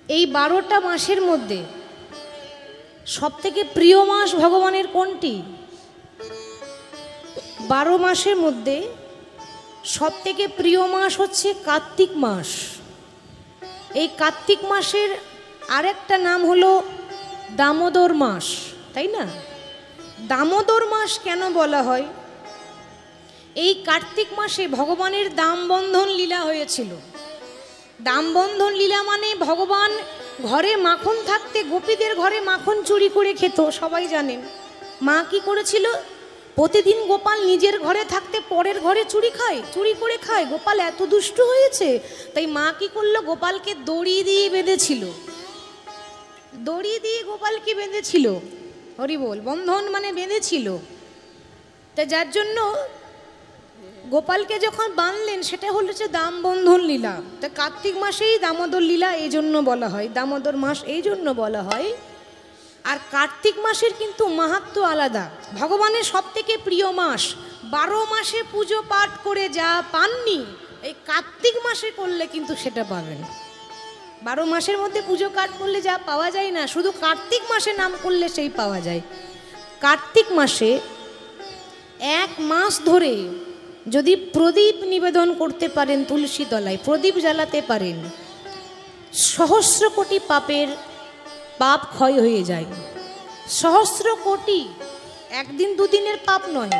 এই 12টা মাসের মধ্যে সবথেকে প্রিয় মাস ভগবানের কোনটি? 12 মাসের মধ্যে সবথেকে প্রিয় মাস হচ্ছে কার্তিক মাস। এই কার্তিক মাসের আরেকটা নাম হলো দামোদর মাস, তাই না? দামোদর মাস কেন বলা হয়? এই কার্তিক মাসে ভগবানের দামবন্ধন লীলা হয়েছিল। দামবন্ধন লীলা মানে ভগবান ঘরে মাখন থাকতে গোপীদের ঘরে মাখন চুরি করে খেত, সবাই জানেন। মা কি করেছিল? প্রতিদিন গোপাল নিজের ঘরে থাকতে পরের ঘরে চুরি করে খায়। গোপাল এত দুষ্ট হয়েছে, তাই মা কি করলো? গোপালকে দড়ি দিয়ে বেঁধেছিল। দড়ি দিয়ে গোপালকে বেঁধেছিল, হরি বল, বন্ধন মানে বেঁধেছিল। তা যার জন্য গোপালকে যখন বাঁধলেন সেটা হলো যে দামবন্ধন লীলা। তা কার্তিক মাসেই দামোদর লীলা এই জন্য বলা হয়, দামোদর মাস এই জন্য বলা হয়। আর কার্তিক মাসের কিন্তু মাহাত্ম্য আলাদা, ভগবানের সবথেকে প্রিয় মাস। 12 মাসে পুজো পাঠ করে যা পাননি, এই কার্তিক মাসে করলে কিন্তু সেটা পাবেন। 12 মাসের মধ্যে পুজো পাঠ করলে যা পাওয়া যায় না, শুধু কার্তিক মাসে নাম করলে সেই পাওয়া যায়। কার্তিক মাসে 1 মাস ধরে যদি প্রদীপ নিবেদন করতে পারেন, তুলসী তলায় প্রদীপ জ্বালাতে পারেন, সহস্র কোটি পাপ ক্ষয় হয়ে যায়। সহস্র কোটি, একদিন দুদিনের পাপ নয়,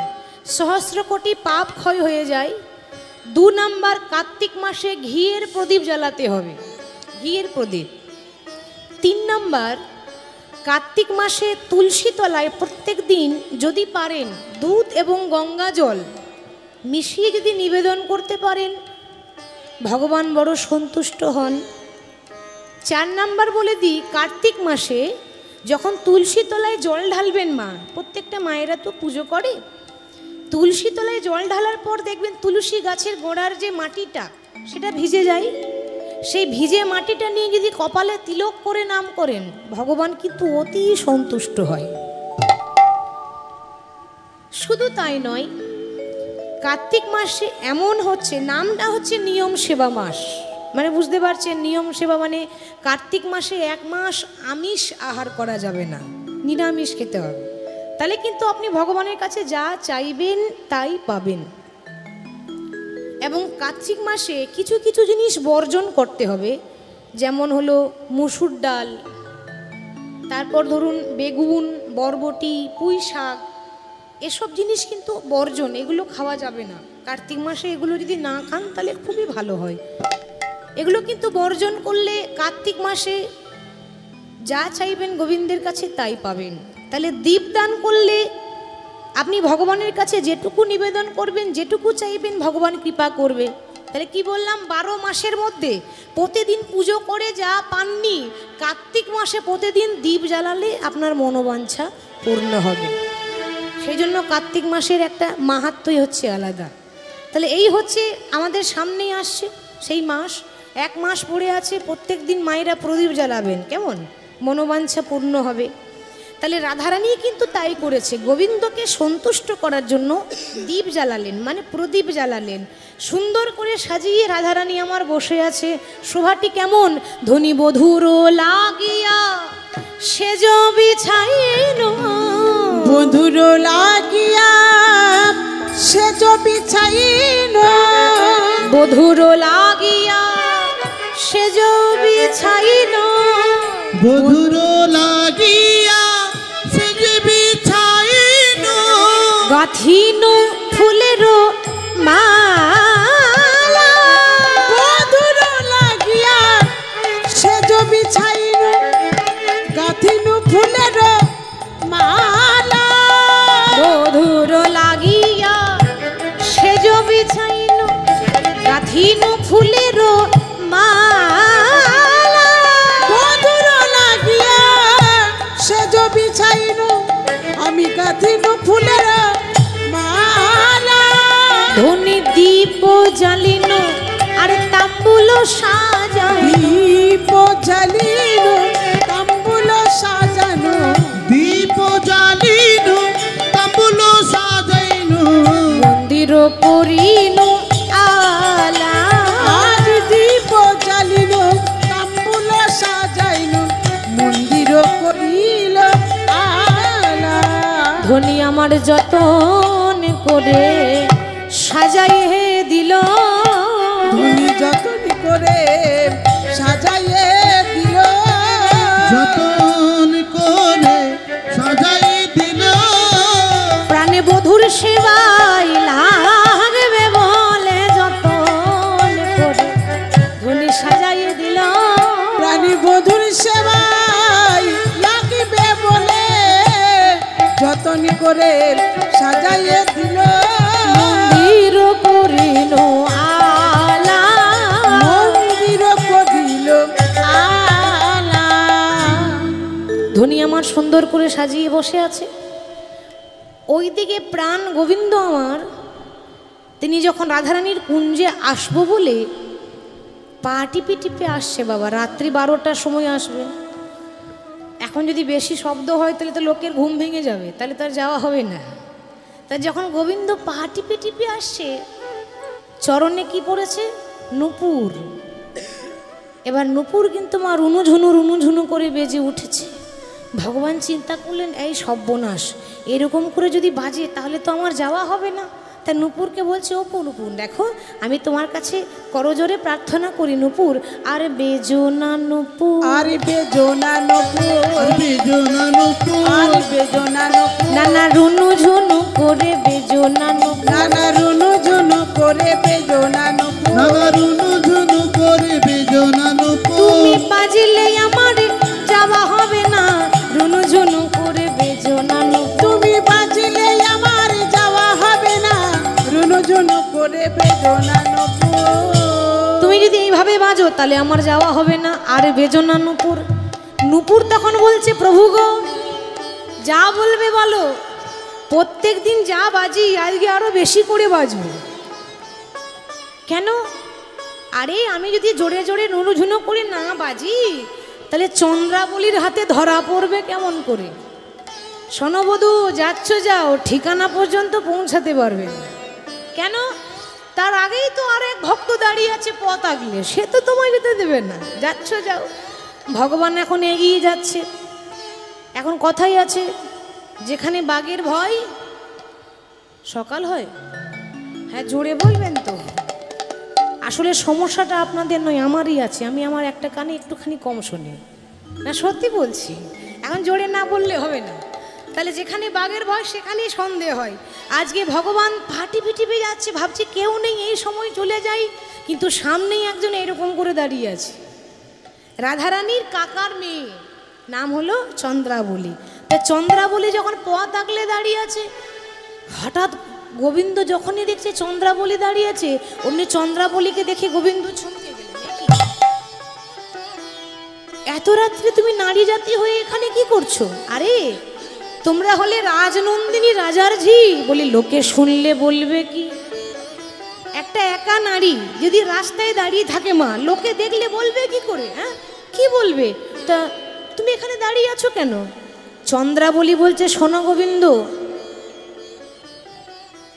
সহস্র কোটি পাপ ক্ষয় হয়ে যায়। 2 নাম্বার, কার্তিক মাসে ঘিয়ের প্রদীপ জ্বালাতে হবে, ঘিয়ের প্রদীপ। 3 নাম্বার, কার্তিক মাসে তুলসী তলায় প্রত্যেক দিন যদি পারেন দুধ এবং গঙ্গা জল মিশিয়ে যদি নিবেদন করতে পারেন, ভগবান বড় সন্তুষ্ট হন। 4 নাম্বার বলে দিই, কার্তিক মাসে যখন তুলসী তলায় জল ঢালবেন, মা প্রত্যেকটা মায়েরা তো পুজো করে, তুলসী তলায় জল ঢালার পর দেখবেন তুলসী গাছের গোড়ার যে মাটিটা সেটা ভিজে যায়। সেই ভিজে মাটিটা নিয়ে যদি কপালে তিলক করে নাম করেন, ভগবান কিন্তু অতি সন্তুষ্ট হয়। শুধু তাই নয়, কার্তিক মাসে এমন হচ্ছে, নামটা হচ্ছে নিয়ম সেবা মাস, মানে বুঝতে পারছেন, নিয়ম সেবা মানে কার্তিক মাসে 1 মাস আমিষ আহার করা যাবে না, নিরামিষ খেতে হবে। তাহলে কিন্তু আপনি ভগবানের কাছে যা চাইবেন তাই পাবেন। এবং কার্তিক মাসে কিছু কিছু জিনিস বর্জন করতে হবে, যেমন হলো মুসুর ডাল, তারপর ধরুন বেগুন, বরবটি, পুঁই শাক, এসব জিনিস কিন্তু বর্জন, এগুলো খাওয়া যাবে না কার্তিক মাসে। এগুলো যদি না খান তাহলে খুবই ভালো হয়। এগুলো কিন্তু বর্জন করলে কার্তিক মাসে যা চাইবেন গোবিন্দের কাছে তাই পাবেন। তাহলে দীপদান করলে আপনি ভগবানের কাছে যেটুকু নিবেদন করবেন, যেটুকু চাইবেন, ভগবান কৃপা করবে। তাহলে কি বললাম, 12 মাসের মধ্যে প্রতিদিন পুজো করে যা পাননি, কার্তিক মাসে প্রতিদিন দীপ জ্বালালে আপনার মনোবাঞ্ছা পূর্ণ হবে। সেই জন্য কার্তিক মাসের একটা মাহাত্ম্যই হচ্ছে আলাদা। তাহলে এই হচ্ছে আমাদের সামনেই আসছে সেই মাস, 1 মাস পড়ে আছে, প্রত্যেক দিন মায়েরা প্রদীপ জ্বালাবেন, কেমন মনোবাঞ্ছা পূর্ণ হবে। তাহলে রাধারানী কিন্তু তাই করেছে, গোবিন্দকে সন্তুষ্ট করার জন্য দীপ জ্বালালেন, মানে প্রদীপ জ্বালালেন। সুন্দর করে সাজিয়ে রাধারানী আমার বসে আছে। শোভাটি কেমন, ধনী বধুর লাগিয়া সেজ বিছাইল, বধুর লাগিয়া সেজ বিছাইল, বধুর লাগিয়া সেজ বিছাইল, বধুর লাগিয়া সেজ বিছাইল, গাথিন ফুলের মালা, বধুর লাগিয়া সেজ বিছাইল, গাথিন ফুলের মালা, বধুর লাগিয়া সেজ বিছাইল, গাথিন ফুলের মালা, বধুর লাগিয়া সেজ বিছাইল, আমি গাথিন ফুলের মালা, ধনী দীপ জ্বালিন আর তাম্বুল সাজাই, দীপ জ্বালিল তাম্বুল সাজানো, দীপ জ্বালিল তাম্বুল সাজাইনো, মন্দির করিল আলা, আজ দীপ জ্বালিল তাম্বুল সাজাইনো, ধনী আমার যতন করে সাজাইয়ে দিল, ধনী যতন করে সাজাইয়ে দিল, যতন করে সাজাই দিল, প্রাণে বধুর সেবাই লাগবে বলে যতন করে ধনী সাজাইয়ে দিল, প্রাণী বধুর সেবায় লাগবে বলে যতন করে সাজাইয়ে দিল, মন্দির করিল আলা, মন্দির করিল আলা। ধনী আমার সুন্দর করে সাজিয়ে বসে আছে, ওইদিকে প্রাণ গোবিন্দ আমার তিনি যখন রাধারানীর কুঞ্জে আসবো বলে পা টিপে টিপে আসছে, বাবা রাত্রি 12টার সময় আসবে, এখন যদি বেশি শব্দ হয় তাহলে তো লোকের ঘুম ভেঙে যাবে, তাহলে তার যাওয়া হবে না। তা যখন গোবিন্দ পা টিপে টিপে আসছে, চরণে কি পড়েছে? নূপুর। এবার নূপুর কিন্তু মা রুনুঝুনু করে বেজে উঠেছে। ভগবান চিন্তা করলেন, এই সর্বনাশ, এরকম করে যদি বাজে তাহলে তো আমার যাওয়া হবে না। তা নূপুরকে বলছে, ও নূপুর দেখো, আমি তোমার কাছে করজোরে প্রার্থনা করি নূপুর, আর বেজো না নূপুর, আর বেজো না নূপুর, বেজনা নূপুর, আর বেজো না নূপুর, নানা রুনুঝুনু করে বেজো না নূপুর, নানা রুনু ঝুনু করে বেজো না নূপুর, নাগারুনু ঝুনু করে বেজনা নূপুর, তুমি বাজিলে আমার যাওয়া হবে না, রুনুঝুনু করে বেজো না নূপুর, তুমি বাজিলে আমার যাওয়া হবে না, রুনু ঝুনু করে বেজো না নূপুর। তুমি যদি এইভাবে বাজো তাহলে আমার যাওয়া হবে না, আর বেজো না নূপুর। নূপুর তখন বলছে, প্রভু গো যা বলবে বলো, প্রত্যেক দিন যা বাজি আজকে আরো বেশি করে বাজবো। কেন? আরে আমি যদি জোরে জোরে নুনুঝুনো করে না বাজি তাহলে চন্দ্রাবলীর হাতে ধরা পড়বে কেমন করে? সনবধূ যাচ্ছ যাও, ঠিকানা পর্যন্ত পৌঁছাতে পারবে না। কেন? তার আগেই তো আর এক ভক্ত দাঁড়িয়ে আছে পথ আগলে, সে তো তোমায় যেতে দেবে না, যাচ্ছ যাও। ভগবান এখন এগিয়ে যাচ্ছে, এখন কথাই আছে, যেখানে বাঘের ভয় সকাল হয়। হ্যাঁ জোরে বলবেন তো। আসলে সমস্যাটা আপনাদের নয়, আমারই আছে, আমি আমার একটা কানে একটুখানি কম শুনি না, সত্যি বলছি। এখন জোরে না বললে হবে না, তাহলে যেখানে বাঘের ভয় সেখানেই সন্দেহ হয়। আজকে ভগবান ফাটি পিটিপে যাচ্ছে, ভাবছে কেউ নেই, এই সময় চলে যাই, কিন্তু সামনেই একজন এরকম করে দাঁড়িয়ে আছে। রাধারানীর কাকার মেয়ে, নাম হলো চন্দ্রাবলী। তা চন্দ্রাবলী যখন পথ আগলে দাঁড়িয়ে আছে, হঠাৎ গোবিন্দ যখনই দেখছে চন্দ্রাবলী দাঁড়িয়ে আছে, অমনি চন্দ্রাবলীকে দেখে গোবিন্দ চমকে গেলেন, কি এত রাত্রে তুমি নারী জাতি হয়ে এখানে কি করছো? আরে তোমরা হলে রাজনন্দিনী, রাজার ঝি। বলি লোকে শুনলে বলবে কি? একটা একা নারী যদি রাস্তায় দাঁড়িয়ে থাকে মা, লোকে দেখলে বলবে কি করে? হ্যাঁ কি বলবে? তা তুমি এখানে দাঁড়িয়ে আছো কেন? চন্দ্রাবলী বলছে, শোনো গোবিন্দ,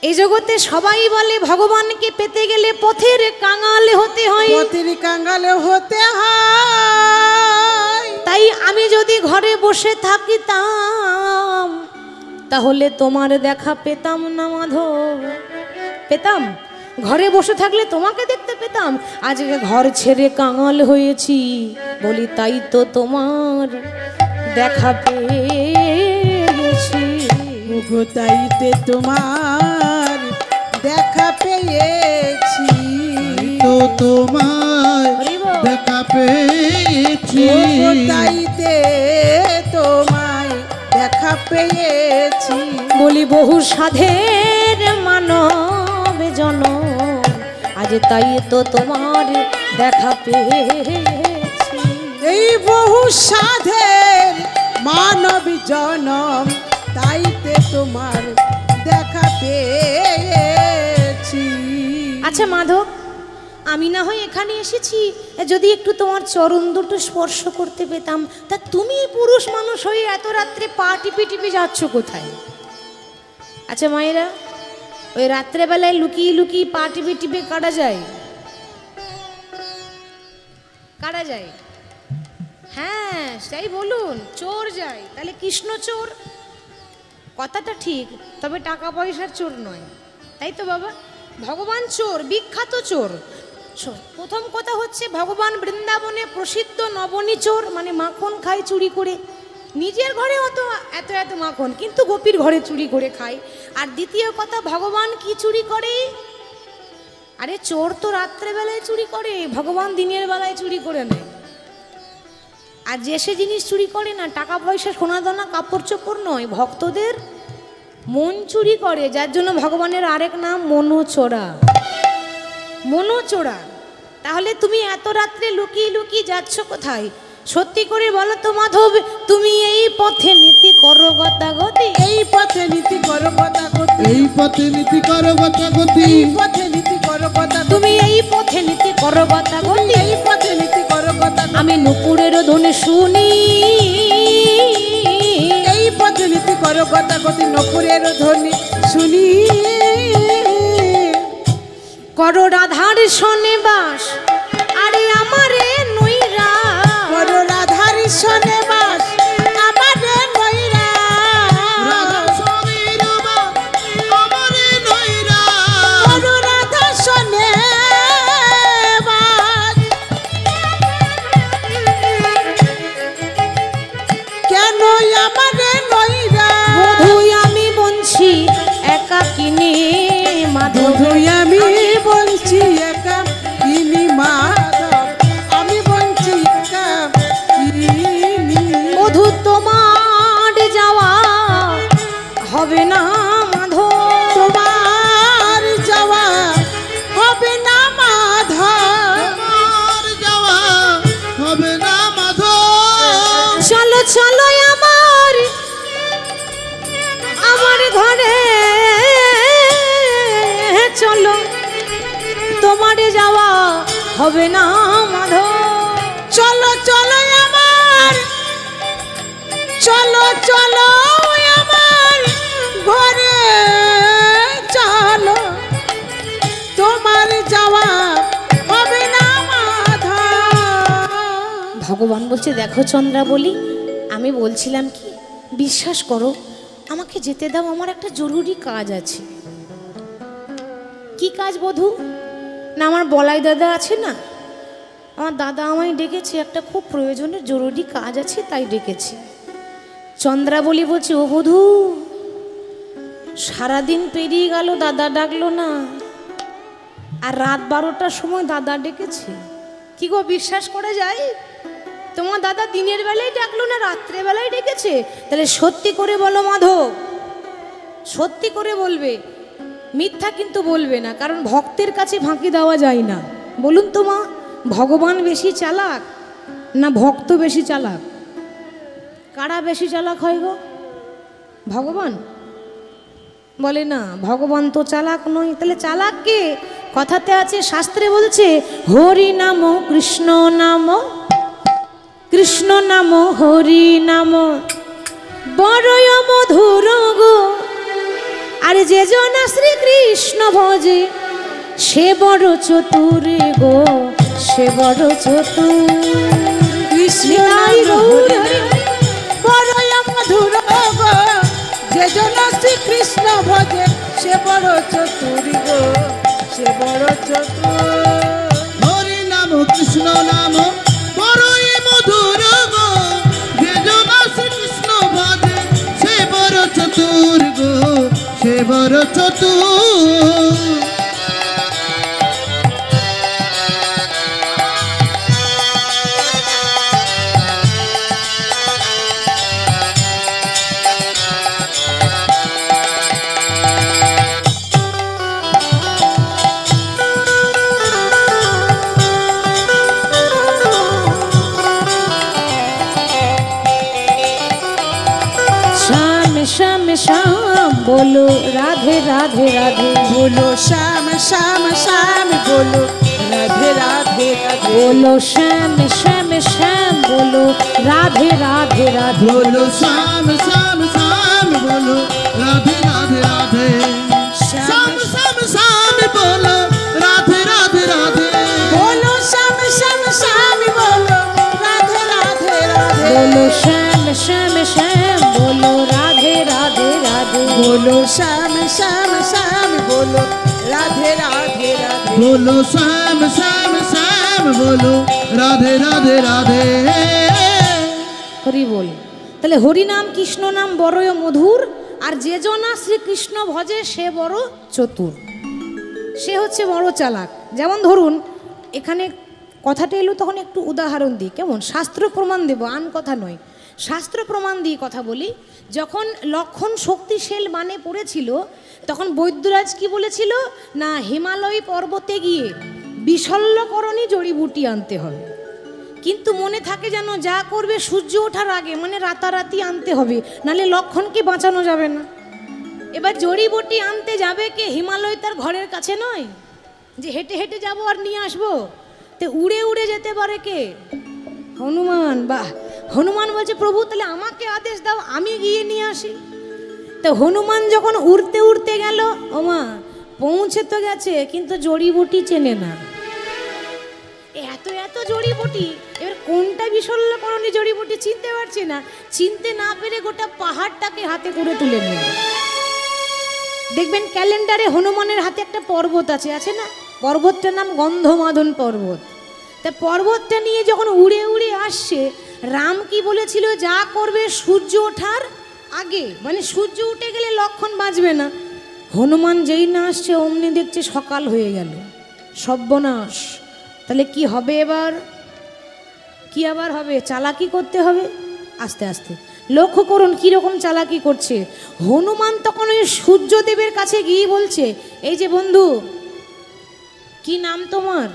এই জগতে সবাই বলে ভগবানকে পেতে গেলে পথের কাঙালে হতে হয়, পথের কাঙালে হতে হয়। তাই আমি যদি ঘরে বসে থাকিতাম তাহলে তোমার দেখা পেতাম না মাধব। পেতাম, ঘরে বসে থাকলে তোমাকে দেখতে পেতাম। আজকে ঘর ছেড়ে কাঙাল হয়েছি বলি, তাই তো তোমার দেখা পেয়েছি। ওগো তাইতে তোমার দেখা পেয়েছি, তো তোমায় দেখা পেয়েছি, ওগো তাইতে তোমায় দেখা পেয়েছি। বলি বহু সাধের মানব জনম, আজ তাই তো তোমার দেখা পেয়েছি। এই বহু সাধের মানব জনম, তাইতে তোমার দেখা পেয়েছি। আচ্ছা মাধব, আমি না হয় এখানে এসেছি যদি একটু তোমার চরণ দুটো স্পর্শ করতে পেতাম, তা তুমি পুরুষ মানুষ হয়ে এত রাত্রে পা টিপে টিপে যাচ্ছ কোথায়? আচ্ছা মায়েরা, ওই রাত্রেবেলায় লুকিয়ে লুকিয়ে পা টিপে টিপে কাটা যায়? কাটা যায়? হ্যাঁ তাই বলুন, চোর যায়, তাহলে কৃষ্ণ চোর। কথাটা ঠিক, তবে টাকা পয়সার চোর নয়, তাই তো বাবা? ভগবান চোর, বিখ্যাত চোর। প্রথম কথা হচ্ছে ভগবান বৃন্দাবনে প্রসিদ্ধ নবনী চোর, মানে মাখন খায় চুরি করে, নিজের ঘরে অত এত এত মাখন, কিন্তু গোপীর ঘরে চুরি করে খায়। আর দ্বিতীয় কথা, ভগবান কি চুরি করে? আরে চোর তো রাত্রেবেলায় চুরি করে, ভগবান দিনের বেলায় চুরি করে নেয়। আর যে সে জিনিস চুরি করে না, টাকা পয়সা সোনা দানা কাপড় চোপড় নয়, ভক্তদের মন চুরি করে, যার জন্য ভগবানের আরেক নাম মনোচোরা। মনোচোরা। তাহলে তুমি এত রাত্রে লুকিয়ে লুকিয়ে যাচ্ছ কোথায়? সত্যি করে বলো তো মাধব, তুমি এই পথে নীতি করো গতাগতি? এই পথে নীতি করো গতাগতি, এই পথে নীতি করো গতাগতি, এই পথে নীতি করো গতাগতি, তুমি এই পথে নীতি করো গতাগতি? এই পথে নীতি করো গতাগতি, আমি নুপুরের ধ্বনি শুনি, এই পথে নীতি করো গতাগতি, নপুরের ধ্বনি শুনি। করো রাধার সনে বাস, আরে আমারে নইরা, করো রাধার সনে বাস, আমারে নইরা, রাধা স্বামীর বাস, আমারে নইরা। করো রাধা সনে বাস, কেন আমারে নইরা? বধুই আমি বঞ্চি একাকিনী মাধব, বধুই আমি বলছি একা ইনি মাধব, আমি বলছি একা ইনি। বধু তোমার যাওয়া হবে না মাধব, তোমার যাওয়া হবে না মাধব, তোমার যাওয়া হবে না মাধব। চলো চলো আমার আমার ঘরে চলো, তোমার যাওয়া হবে না মাধব। চলো চলো আমার, চলো চলো আমার ঘরে চলো, তোমার যাওয়া হবে না মাধব। ভগবান বলছে, দেখো চন্দ্রাবলী, আমি বলছিলাম কি, বিশ্বাস করো, আমাকে যেতে দাও, আমার একটা জরুরি কাজ আছে। কি কাজ বধূ? না আমার বলাই দাদা আছে না, আমার দাদা আমায় ডেকেছে, একটা খুব প্রয়োজনের জরুরি কাজ আছে, তাই ডেকেছে। চন্দ্রাবলী বলছে, ও বধূ, সারাদিন পেরিয়ে গেল দাদা ডাকলো না, আর রাত 12টার সময় দাদা ডেকেছে। কি গো, বিশ্বাস করা যায়? তোমার দাদা দিনের বেলায় ডাকলো না, রাত্রে বেলায় ডেকেছে? তাহলে সত্যি করে বলো মাধব, সত্যি করে বলবে, মিথ্যা কিন্তু বলবে না, কারণ ভক্তের কাছে ফাঁকি দেওয়া যায় না। বলুন তো মা, ভগবান বেশি চালাক না ভক্ত বেশি চালাক? কারা বেশি চালাক হয় গো? ভগবান? বলে না, ভগবান তো চালাক নয়। তাহলে চালাক কে? কথাতে আছে, শাস্ত্রে বলছে, হরি নাম কৃষ্ণ নাম, কৃষ্ণ নাম হরি নাম, বড়য় মধুর গো। আর যে জনা শ্রীকৃষ্ণ ভজে, সে বড় চতুর গো, সে বড় চতুর। কৃষ্ণ নিতাই গৌর হরি। বড়ই মধুর গো, যে জন শ্রীকৃষ্ণ ভজে, সে বড় চতুর গো, সে বড় চতুর। হরি নাম কৃষ্ণ নাম বড়ই মধুর গো, যে জন শ্রীকৃষ্ণ ভজে, সে বড় চতুর গো, সে বড় চতুর। श्याम श्याम श्याम बोलो राधे राधे राधे, बोलो श्याम श्याम श्याम बोलो राधे राधे राधे, बोलो श्याम श्याम श्याम बोलो राधे राधे राधे, बोलो श्याम श्याम श्याम बोलो राधे राधे राधे, श्याम श्याम श्याम बोलो राधे राधे राधे, बोलो श्याम श्याम श्याम बोलो राधे राधे राधे, बोलो श्याम श्याम श्याम बोलो राधे राधे राधे। बोलो श्याम श्याम श्याम बोलो राधे राधे राधे। হরি বল। তাহলে হরি নাম কৃষ্ণ নাম বড় মধুর, আর যে জনা শ্রীকৃষ্ণ ভজে সে বড় চতুর, সে হচ্ছে বড় চালাক। যেমন ধরুন এখানে কথাটা এলো তখন একটু উদাহরণ দিই, কেমন? শাস্ত্র প্রমাণ দেব, আন কথা নয়, শাস্ত্র প্রমাণ দিয়ে কথা বলি। যখন লক্ষণ শক্তিশীল মানে পড়েছিল তখন বৈদ্যরাজ কি বলেছিল না, হিমালয় পর্বতে গিয়ে বিশল্যকরণী জড়িবুটি আনতে হবে, কিন্তু মনে থাকে যেন যা করবে সূর্য ওঠার আগে, মানে রাতারাতি আনতে হবে, নালে লক্ষণকে বাঁচানো যাবে না। এবার জড়িবুটি আনতে যাবে কে? হিমালয় তার ঘরের কাছে নয় যে হেঁটে হেঁটে যাবো আর নিয়ে আসবো, তো উড়ে উড়ে যেতে পারে কে? হনুমান। বাহ, হনুমান বলছে প্রভু তাহলে আমাকে আদেশ দাও, আমি গিয়ে নিয়ে আসি। তো হনুমান যখন উড়তে উড়তে গেল, ওমা পৌঁছে তো গেছে কিন্তু জড়িবুটি চেনে না, এত এত জড়িবুটি, এবার কোনটা বিশল্যকরণী জড়িবুটি চিনতে পারছে না, চিনতে না পেরে গোটা পাহাড়টাকে হাতে করে তুলে নিল। দেখবেন ক্যালেন্ডারে হনুমানের হাতে একটা পর্বত আছে, আছে না? পর্বতটার নাম গন্ধমাদন পর্বত। তা পর্বতটা নিয়ে যখন উড়ে উড়ে আসছে, রাম কি বলেছিল, যা করবে সূর্য ওঠার আগে, মানে সূর্য উঠে গেলে লক্ষণ বাঁচবে না। হনুমান যেই না আসছে অমনি দেখছে সকাল হয়ে গেল, সর্বনাশ। তাহলে কি হবে এবার? কি আবার হবে? চালাকি করতে হবে আস্তে আস্তে। লক্ষ্য করুন কীরকম চালাকি করছে হনুমান। তখন ওই সূর্যদেবের কাছে গিয়ে বলছে, এই যে বন্ধু কি নাম তোমার?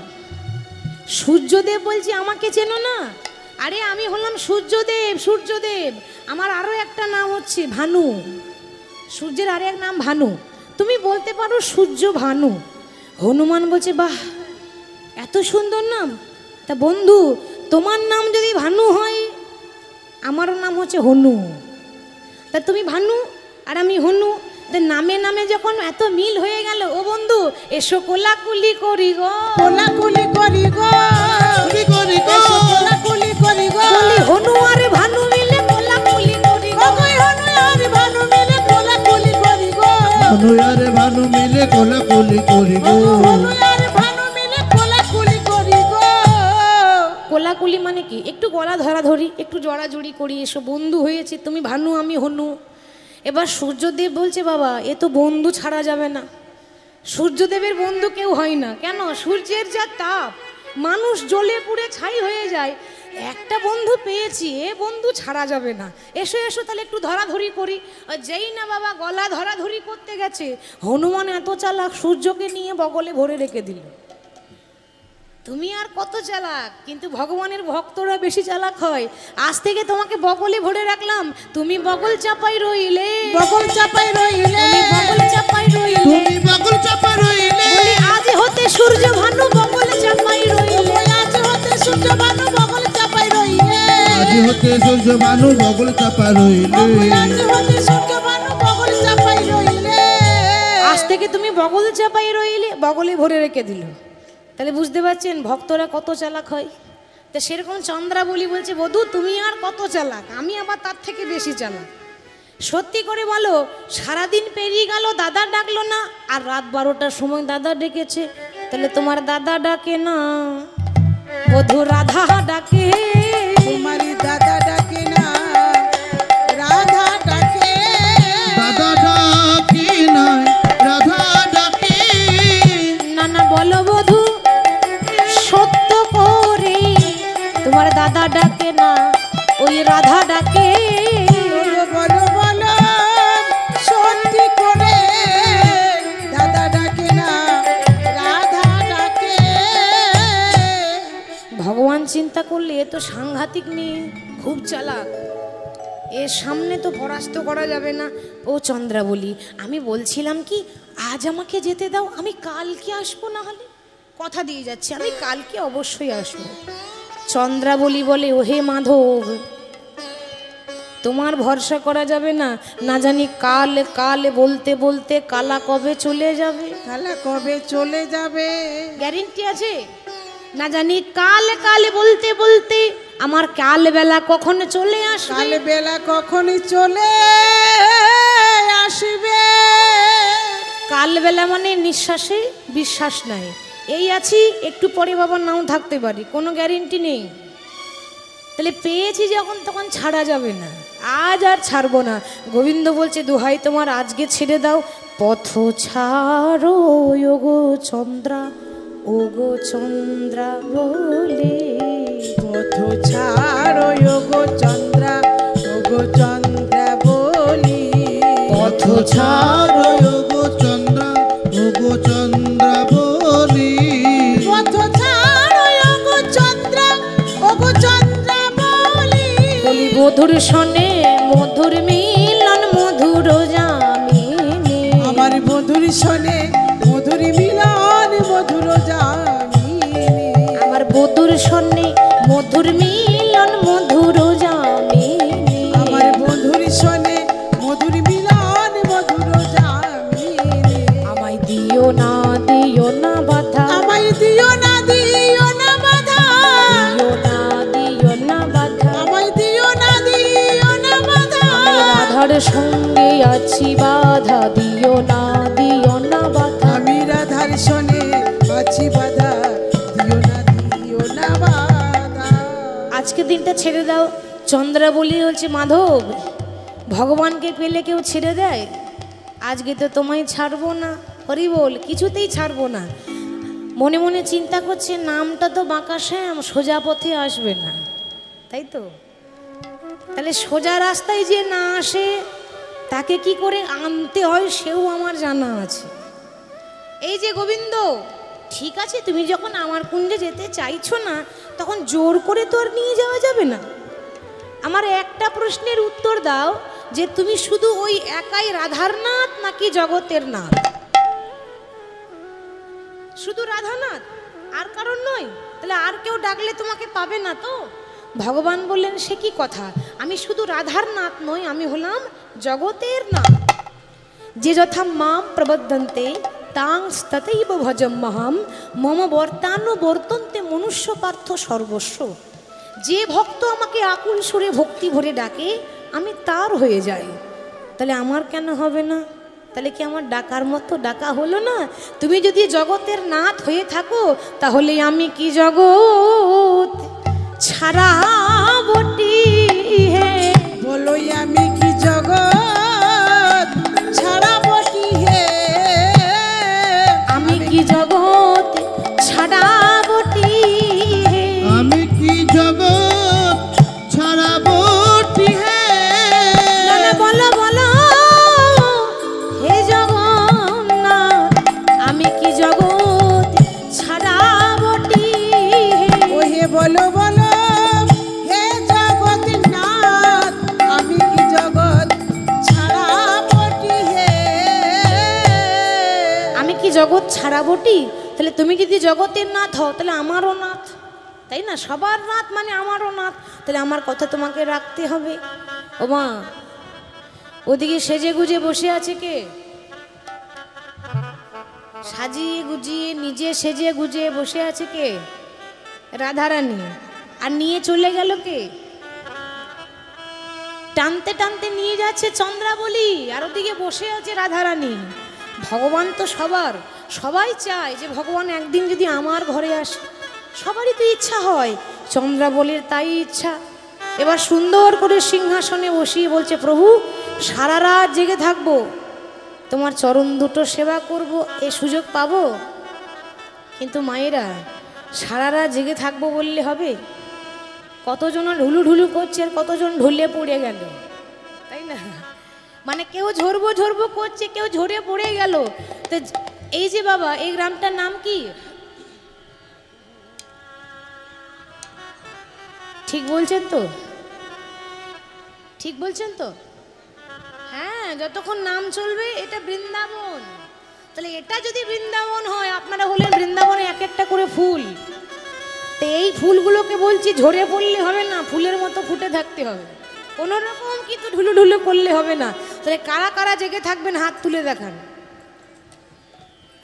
সূর্যদেব বলছে আমাকে চেনো না? আরে আমি হলাম সূর্যদেব। সূর্যদেব আমার আরও একটা নাম হচ্ছে ভানু, সূর্যের আরে এক নাম ভানু, তুমি বলতে পারো সূর্য ভানু। হনুমান বলছে বাহ, এত সুন্দর নাম। তা বন্ধু তোমার নাম যদি ভানু হয়, আমারও নাম হচ্ছে হনু, তা তুমি ভানু আর আমি হনু, তা নামে নামে যখন এত মিল হয়ে গেল, ও বন্ধু এসো কোলাকুলি করি গো, কোলাকুলি করি গো, করি গো, এসো কোলাকুলি করি গো, বলি হনু আর ভানু মিলে কোলাকুলি করি গো, ওগো হনু আর ভানু মিলে কোলাকুলি করি গো, হনু আর ভানু মিলে কোলাকুলি করি গো, ওগো হনু আর ভানু মিলে কোলাকুলি করি গো। কোলাকুলি মানে কি? একটু গলা ধরাধরি, একটু জড়াজড়ি করি, এসো বন্ধু হয়েছে, তুমি ভানু আমি হনু। এবার সূর্যদেব বলছে বাবা এ তো বন্ধু ছাড়া যাবে না। সূর্যদেবের বন্ধু কেউ হয় না, কেন? সূর্যের যা তাপ, মানুষ জ্বলে পুড়ে ছাই হয়ে যায়, একটা বন্ধু পেয়েছি, এ বন্ধু ছাড়া যাবে না, এসো এসো তাহলে একটু ধরাধরি করি। আর যেই না বাবা গলা ধরাধরি করতে গেছে, হনুমান এত চালাক সূর্যকে নিয়ে বগলে ভরে রেখে দিল। তুমি আর কত চালাক, কিন্তু ভগবানের ভক্তরা বেশি চালাক হয়। আজ থেকে তোমাকে বগলে ভরে রাখলাম, তুমি বগল চাপাই রইলে, বগল চাপাই রইলে, তুমি বগল চাপাই রইলে, তুমি বগল চাপা রইলে, বলি আজ হতে সূর্য ভানু বগল চাপাই রইলে, আজ হতে সূর্য ভানু বগল চাপাই রইলে, আজ হতে সূর্য ভানু বগল চাপা রইলে, আজ হতে সূর্য ভানু বগল চাপাই রইলে। আজ থেকে তুমি বগল চাপাই রইলে, বগলে ভরে রেখে দিল। তাহলে বুঝতে পারছেন ভক্তরা কত চালাক হয়। তো সেরকম চন্দ্রাবলী বলছে বধূ তুমি আর কত চালাক, আমি আবার তার থেকে বেশি চালাক। সত্যি করে বলো, সারাদিন পেরিয়ে গেল দাদা ডাকলো না, আর রাত 12টার সময় দাদা ডেকেছে, তাহলে তোমার দাদা ডাকে না, বধূ রাধা ডাকে। তোমারি দাদা ডাকে না, রাধা ডাকে, দাদা ডাকি নাই রাধা ডাকি, না না বলো বধূ সত্য করে, তোমার দাদা ডাকে না, ওই রাধা ডাকে। বলো বলো বলো সত্যি করে, দাদা ডাকে না, রাধা ডাকে। ভগবান চিন্তা করলে এ তো সাংঘাতিক মেয়ে, খুব চালাক, এর সামনে তো পরাস্ত করা যাবে না। ও চন্দ্রাবলী আমি বলছিলাম কি, আজ আমাকে যেতে দাও, আমি কালকে আসবো, না হলে কথা দিয়ে যাচ্ছি আমি কালকে অবশ্যই আসবো। চন্দ্রাবলী বলে ওহে মাধব তোমার ভরসা করা যাবে না, না জানি কাল কাল বলতে বলতে কালা কবে চলে যাবে, কালা কবে চলে যাবে, গ্যারেন্টি আছে? না জানি কাল কাল বলতে বলতে আমার কাল বেলা কখন চলে আসবে, কাল বেলা কখনই চলে আসবে। কাল বেলা মানে নিঃশ্বাসে বিশ্বাস নাই, এই আছি, একটু পরে বাবা নাও থাকতে পারি, কোনো গ্যারেন্টি নেই। তাহলে পেয়েছি যখন, তখন ছাড়া যাবে না, আজ আর ছাড়বো না। গোবিন্দ বলছে দোহাই তোমার, আজকে ছেড়ে দাও। পথ ছাড়ো ওগো চন্দ্রা, ওগো চন্দ্রা বলে। পথ ছাড়ো ওগো চন্দ্রা, ওগো চন্দ্রা বলি। পথ ছাড়ো ওগো চন্দ্রা, ওগো চন্দ্রা বলি। পথ ছাড়ো ওগো চন্দ্রা, ওগো চন্দ্রা বলি। বলি মধুর শনে মধুর মিলন, মধুর জামিনী। আমার মধুর শোনে মধুর মিলন, মধুর জামিনী। আমার মধুর শনে মধুর মিলন, মধুর জামিনী। আমার মধুর শোনে মধুর মিলন, মধুর জামিনী। আমায় দিও না বাধা, আমায় দিও না বাধা। দিও না বাধা। আমায় দিও না বাধা। আমি রাধার সঙ্গে আছি বাধা, দিও না বাধা। আমি রাধার শোনে আছি বাধা, দিও না বাধা। আজকে দিনটা ছেড়ে দাও। চন্দ্রা বলি বলছে মাধব, ভগবানকে পেলে কেউ ছেড়ে দেয়? আজকে তো তোমায় ছাড়বো না, হরি বল, কিছুতেই ছাড়বো না। মনে মনে চিন্তা করছে নামটা তো বাঁকা শ্যাম, সোজা পথে আসবে না, তাই তো? তাহলে সোজা রাস্তায় যে না আসে তাকে কি করে আনতে হয় সেও আমার জানা আছে। এই যে গোবিন্দ, ঠিক আছে তুমি যখন আমার কুঞ্জে যেতে চাইছো না, তখন জোর করে তো আর নিয়ে যাওয়া যাবে না। আমার একটা প্রশ্নের উত্তর দাও, যে তুমি শুধু ওই একাই রাধার নাথ নাকি জগতের নাথ? শুধু রাধানাথ, আর কারণ নয়? তাহলে আর কেউ ডাকলে তোমাকে পাবে না তো? ভগবান বললেন সে কি কথা, আমি শুধু রাধার নাথ নই, আমি হলাম জগতের নাথ। যে যথা মাম প্রবদ্ধন্তে তাং ততৈব ভজম্যহম, মম বর্তানো বর্তন্তে মনুষ্য পার্থ সর্বস্ব। যে ভক্ত আমাকে আকুল সুরে ভক্তি ভরে ডাকে, আমি তার হয়ে যাই। তাহলে আমার কেন হবে না? তাহলে কি আমার ডাকার মতো ডাকা হলো না? তুমি যদি জগতের নাথ হয়ে থাকো, তাহলে আমি কি জগৎ ছাড়া বটি হে? বলোই আমি কি জগৎ ছাড়া বটি হে? আমি কি জগৎ ছাড়া বটি হে? আমি কি জগৎ ছাড়া বটি হে? না না, বলো বলো হে জগন্নাথ, আমি কি জগৎ ছাড়া বটি হে? ও হে বলো বলো হে জগন্নাথ, আমি কি জগৎ ছাড়া বটি হে? আমি কি জগৎ ছাড়া বটি? তাহলে তুমি যদি জগতের নাথ হও, তাহলে আমারও নাথ, তাই না? সবার নাথ মানে আমারও নাথ। তাহলে আমার কথা তোমাকে রাখতে হবে। ও মা, ওদিকে সেজে গুজে বসে আছে কে? সাজিয়ে গুজিয়ে নিজে সেজে গুজে বসে আছে কে? রাধারানী। আর নিয়ে চলে গেল কে? টানতে টানতে নিয়ে যাচ্ছে চন্দ্রাবলী, আর ওদিকে বসে আছে রাধারানী। ভগবান তো সবার, সবাই চায় যে ভগবান একদিন যদি আমার ঘরে আসে, সবারই তো ইচ্ছা হয়। চন্দ্রাবলীর তাই ইচ্ছা। এবার সুন্দর করে সিংহাসনে বসিয়ে বলছে, প্রভু সারা রাত জেগে থাকবো, তোমার চরণ দুটো সেবা করব, এ সুযোগ পাবো? কিন্তু মায়েরা, সারা রাত জেগে থাকবো বললে হবে? কতজন ঢুলু ঢুলু করছে, আর কতজন ঢুলে পড়ে গেল, তাই না? মানে কেউ ঝরবো ঝরবো করছে, কেউ ঝরে পড়ে গেল। তো এই যে বাবা, এই গ্রামটার নাম কি? ঠিক বলছেন তো? ঠিক বলছেন তো? হ্যাঁ, যতক্ষণ নাম চলবে এটা বৃন্দাবন। তাহলে এটা যদি বৃন্দাবন হয়, আপনারা হলেন বৃন্দাবনে এক একটা করে ফুল। তো এই ফুলগুলোকে বলছি ঝরে পড়লে হবে না, ফুলের মতো ফুটে থাকতে হবে। কোনো রকম কিন্তু ঢুলু ঢুলু করলে হবে না। তাহলে কারা কারা জেগে থাকবেন হাত তুলে দেখান।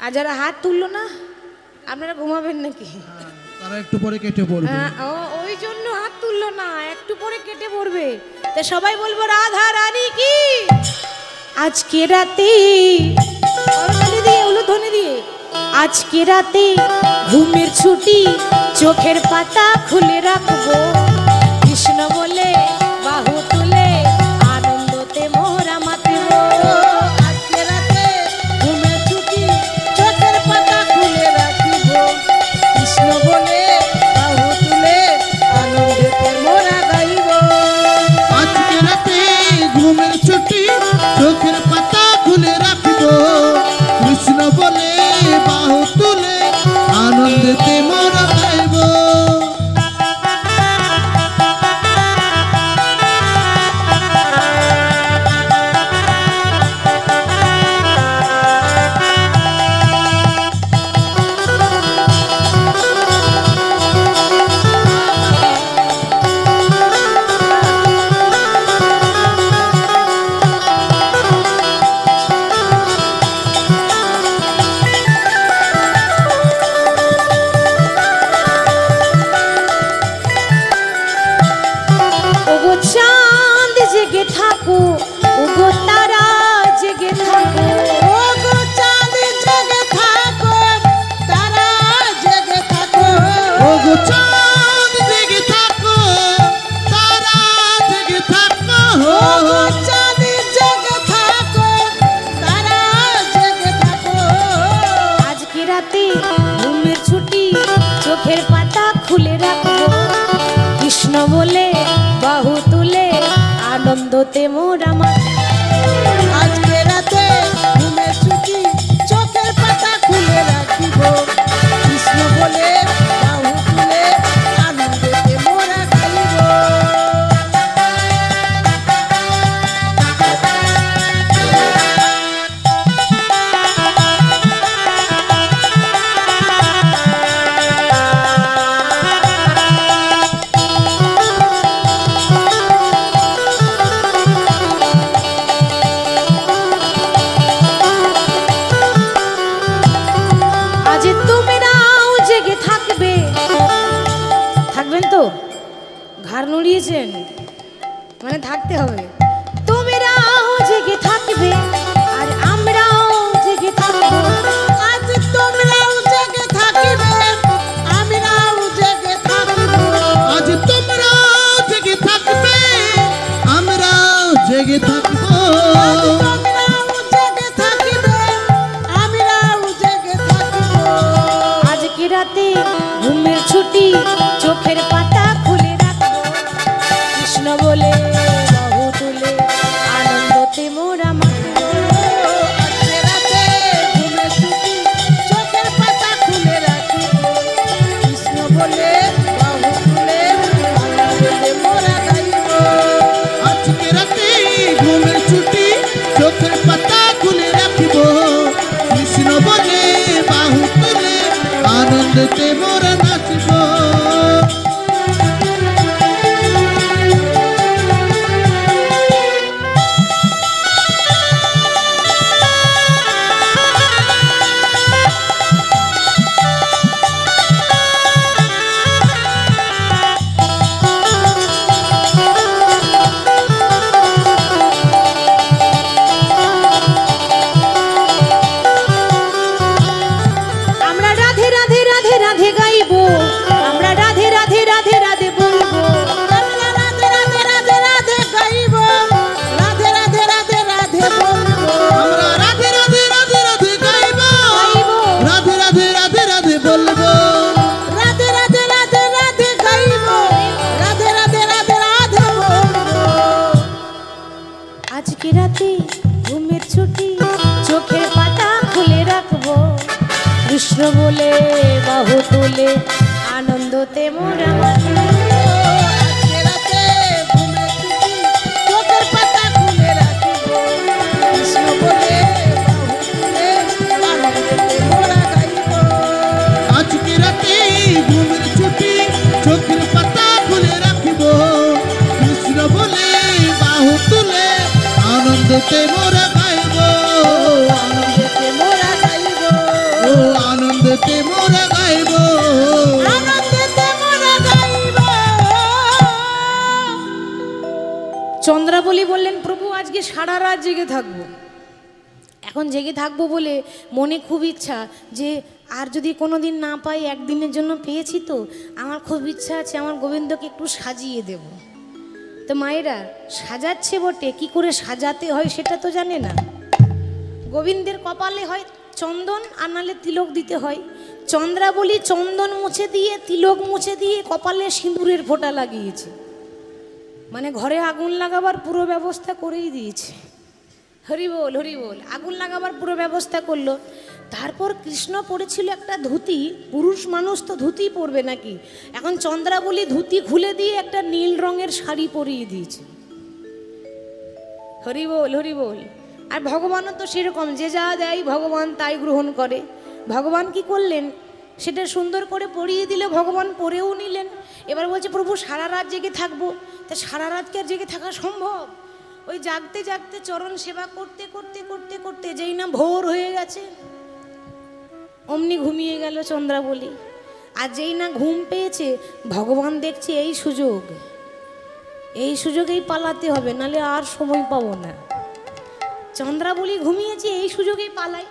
আর যারা হাত তুললো না, আপনারা ঘুমাবেন নাকি? তারা একটু পরে কেটে পড়বে। হ্যাঁ, ওই জন্য হাত তুললো না, একটু পরে কেটে পড়বে। তো সবাই বলবো রাধা রানী কি? আজকে রাতে করতালি দিয়ে, উলুধ্বনি দিয়ে, আজকে রাতে ঘুমের ছুটি চোখের পাতা খুলে রাখবো কৃষ্ণ বলে বাহু তুলে আনন্দতে মোরা মাতব আজকে রাতে ঘুমের ছুটি চোখের পাতা খুলে রাখিব কৃষ্ণ বলে বাহু তুলে আনন্দেতে মোরা গাইব আজকে রাতে ঘুমের ছুটি চোখের পাতা খুলে রাখব কৃষ্ণ বলে বাহু তুলে আনন্দেতে মোরা গাইব ওগো চাঁদ জেগে থাকো ওগো তারা জেগে থাকো ওগো চাঁদ জেগে থাকো তারা জেগে থাকো ওগো চাঁদ জেগে থাকো তারা জেগে থাকো ওগো চাঁদ জেগে থাকো তারা জেগে থাকো আজকে রাতে ঘুমের ছুটি চোখের পাতা খুলে রাখবো কৃষ্ণ বলে বাহু তুলে আনন্দতে মোরা মাতব আজকে রাতে ঘুমের ছুটি চোখের পাতা খুলে রাখিব কৃষ্ণ বলে বাহু তুলে আনন্দেতে মোরা গাইব আজ তোমরাও জেগে থাকবে থাকবেন তো ঘাড় নড়িয়েছেন মানে থাকতে হবে তোমরাও জেগে থাকবে আর আমরাও জেগে থাকবো আজ তোমরাও জেগে থাকিবে আমরাও জেগে থাকিব আজ তোমরাও জেগে থাকবে আমরাও জেগে থাকবো তোমরাও জেগে থাকিবে আমরাও জেগে থাকিব আজকে রাতে ঘুমের ছুটি চোখের পাতা খুলে রাখবো কৃষ্ণ বলে বাহু তুলে আনন্দতে মোরা মাতব আজকে রাতে ঘুমের ছুটি চোখের পাতা খুলে রাখিব কৃষ্ণ বলে বাহু তুলে আনন্দেতে মোরা গাইব আজকে রাতে ঘুমের ছুটি চোখের পাতা খুলে রাখিব কৃষ্ণ বলে বাহু তুলে আনন্দতে মোরা নাচিব আমরা রাধে রাধে রাধে রাধে গাইবো আমরা রাধে রাধে রাধে রাধে বলবো আমরা রাধে রাধে রাধে রাধে গাইব রাধে রাধে রাধে রাধে বলবো আমরা রাধে রাধে রাধে রাধে গাইব গাইবো রাধে রাধে রাধে রাধে বলবো রাধে রাধে রাধে রাধে গাইব রাধে রাধে রাধে রাধে বলবো আজকে রাতে ঘুমের ছুটি চোখের পাতা খুলে রাখবো কৃষ্ণ বলে বাহু তুলে আনন্দতে মোরা মাতব আজকে রাতে ঘুমের ছুটি চোখের পাতা খুলে রাখিব কৃষ্ণ বলে বাহু তুলে আনন্দেতে মোরা গাইব আজকে রাতে ঘুমের ছুটি চোখের পাতা খুলে রাখিব কৃষ্ণ বলে বাহু তুলে আনন্দতে মোরা গাইব আনন্দেতে মোরা গাইব ও আনন্দতে মোরা গাইব আনন্দেতে মোরা গাইব চন্দ্রাবলী বললেন প্রভু আজকে সারা রাত জেগে থাকবো এখন জেগে থাকবো বলে মনে খুব ইচ্ছা যে আর যদি কোনো দিন না পাই, একদিনের জন্য পেয়েছি তো, আমার খুব ইচ্ছা আছে আমার গোবিন্দকে একটু সাজিয়ে দেব। তো মায়েরা সাজাচ্ছে বটে, কি করে সাজাতে হয় সেটা তো জানে না। গোবিন্দের কপালে হয় চন্দন, আর নাহলে তিলক দিতে হয়। চন্দ্রাবলী চন্দন মুছে দিয়ে, তিলক মুছে দিয়ে, কপালে সিঁদুরের ফোঁটা লাগিয়েছে, মানে ঘরে আগুন লাগাবার পুরো ব্যবস্থা করেই দিয়েছে। হরি বল হরি বল, আগুন লাগাবার পুরো ব্যবস্থা করলো। তারপর কৃষ্ণ পরেছিল একটা ধুতি, পুরুষ মানুষ তো ধুতি পরবে নাকি, এখন চন্দ্রাবলী ধুতি খুলে দিয়ে একটা নীল রঙের শাড়ি পরিয়ে দিয়েছে। হরি বল হরি বল। আর ভগবানও তো সেরকম, যে যা দেয় ভগবান তাই গ্রহণ করে। ভগবান কি করলেন, সেটা সুন্দর করে পরিয়ে দিলে, ভগবান পরেও নিলেন। এবার বলছে প্রভু সারা রাত জেগে থাকবো। তা সারা রাত কি আর জেগে থাকা সম্ভব? ওই জাগতে জাগতে চরণ সেবা করতে করতে করতে করতে যেই না ভোর হয়ে গেছে, অমনি ঘুমিয়ে গেল চন্দ্রাবলী। আর যেই না ঘুম পেয়েছে, ভগবান দেখছে এই সুযোগেই পালাতে হবে, নালে আর সময় পাবো না। চন্দ্রাবলী ঘুমিয়েছে, এই সুযোগেই পালাই।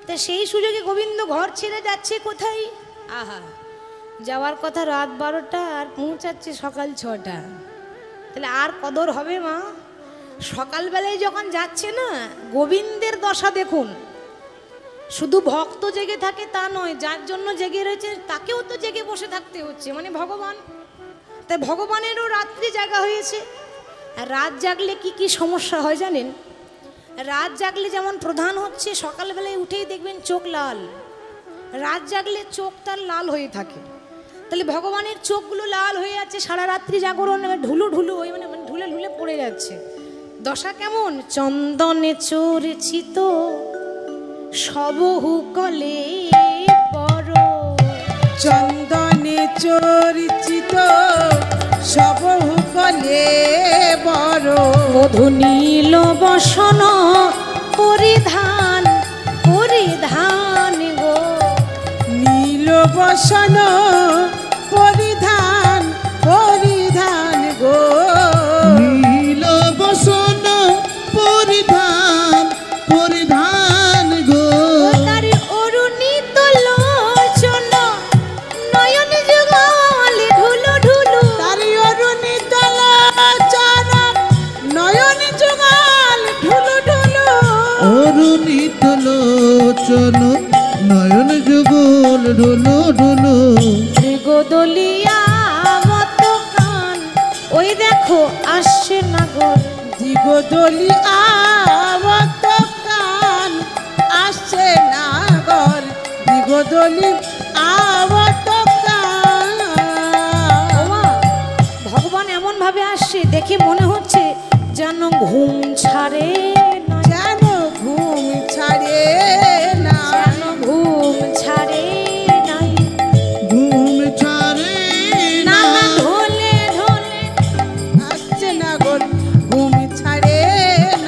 তা সেই সুযোগে গোবিন্দ ঘর ছেড়ে যাচ্ছে কোথায়? আহা, যাওয়ার কথা রাত 12টা, আর পৌঁছাচ্ছে সকাল 6টা। তাহলে আর কদর হবে মা? সকালবেলায় যখন যাচ্ছে না, গোবিন্দের দশা দেখুন। শুধু ভক্ত জেগে থাকে তা নয়, যার জন্য জেগে রয়েছে তাকেও তো জেগে বসে থাকতে হচ্ছে, মানে ভগবান। তাই ভগবানেরও রাত্রি জাগা হয়েছে। আর রাত জাগলে কি কি সমস্যা হয় জানেন? রাত জাগলে যেমন প্রধান হচ্ছে, সকালবেলায় উঠেই দেখবেন চোখ লাল। রাত জাগলে চোখ তার লাল হয়ে থাকে। তাহলে ভগবানের চোখগুলো লাল হয়ে যাচ্ছে, সারা রাত্রি জাগরণ ঢুলু ঢুলু হয়ে, মানে ঢুলে ঢুলে পড়ে যাচ্ছে। দশা কেমন? চন্দনে চর্চিত সবহু কলে বড়, চন্দনে চর্চিত সবহু কলে বড়, মধু নীল বসন পরিধান পরিধান গো, নীল বসন পরিধান পরিধান গো, নীল বসন পরিধান পরিধান গো, তার অরুণিত লোচন নয়ন যুগলে ঢুলু ঢুলু, তার অরুণিত লোচন নয়ন যুগল ঢুলু ঢুলু, অরুণিত লোচন নয়ন যুগল ঢুলু ঢুলু, মৃগদলিয়া মত কান, ওই দেখো আসছে নাগর, দিগদলি আবত কান আসছে নাগর, দিগদলি আবত কান। ওমা, ভগবান এমন ভাবে আসছে, দেখে মনে হচ্ছে যেন ঘুম ছাড়ে না, যেন ঘুম ছাড়ে না, যেন ঘুম ছাড়ে নাই, ঘুম ছাড়ে না, না ঢোলে ঢোলে আসছে নাগর ঘুম ছাড়ে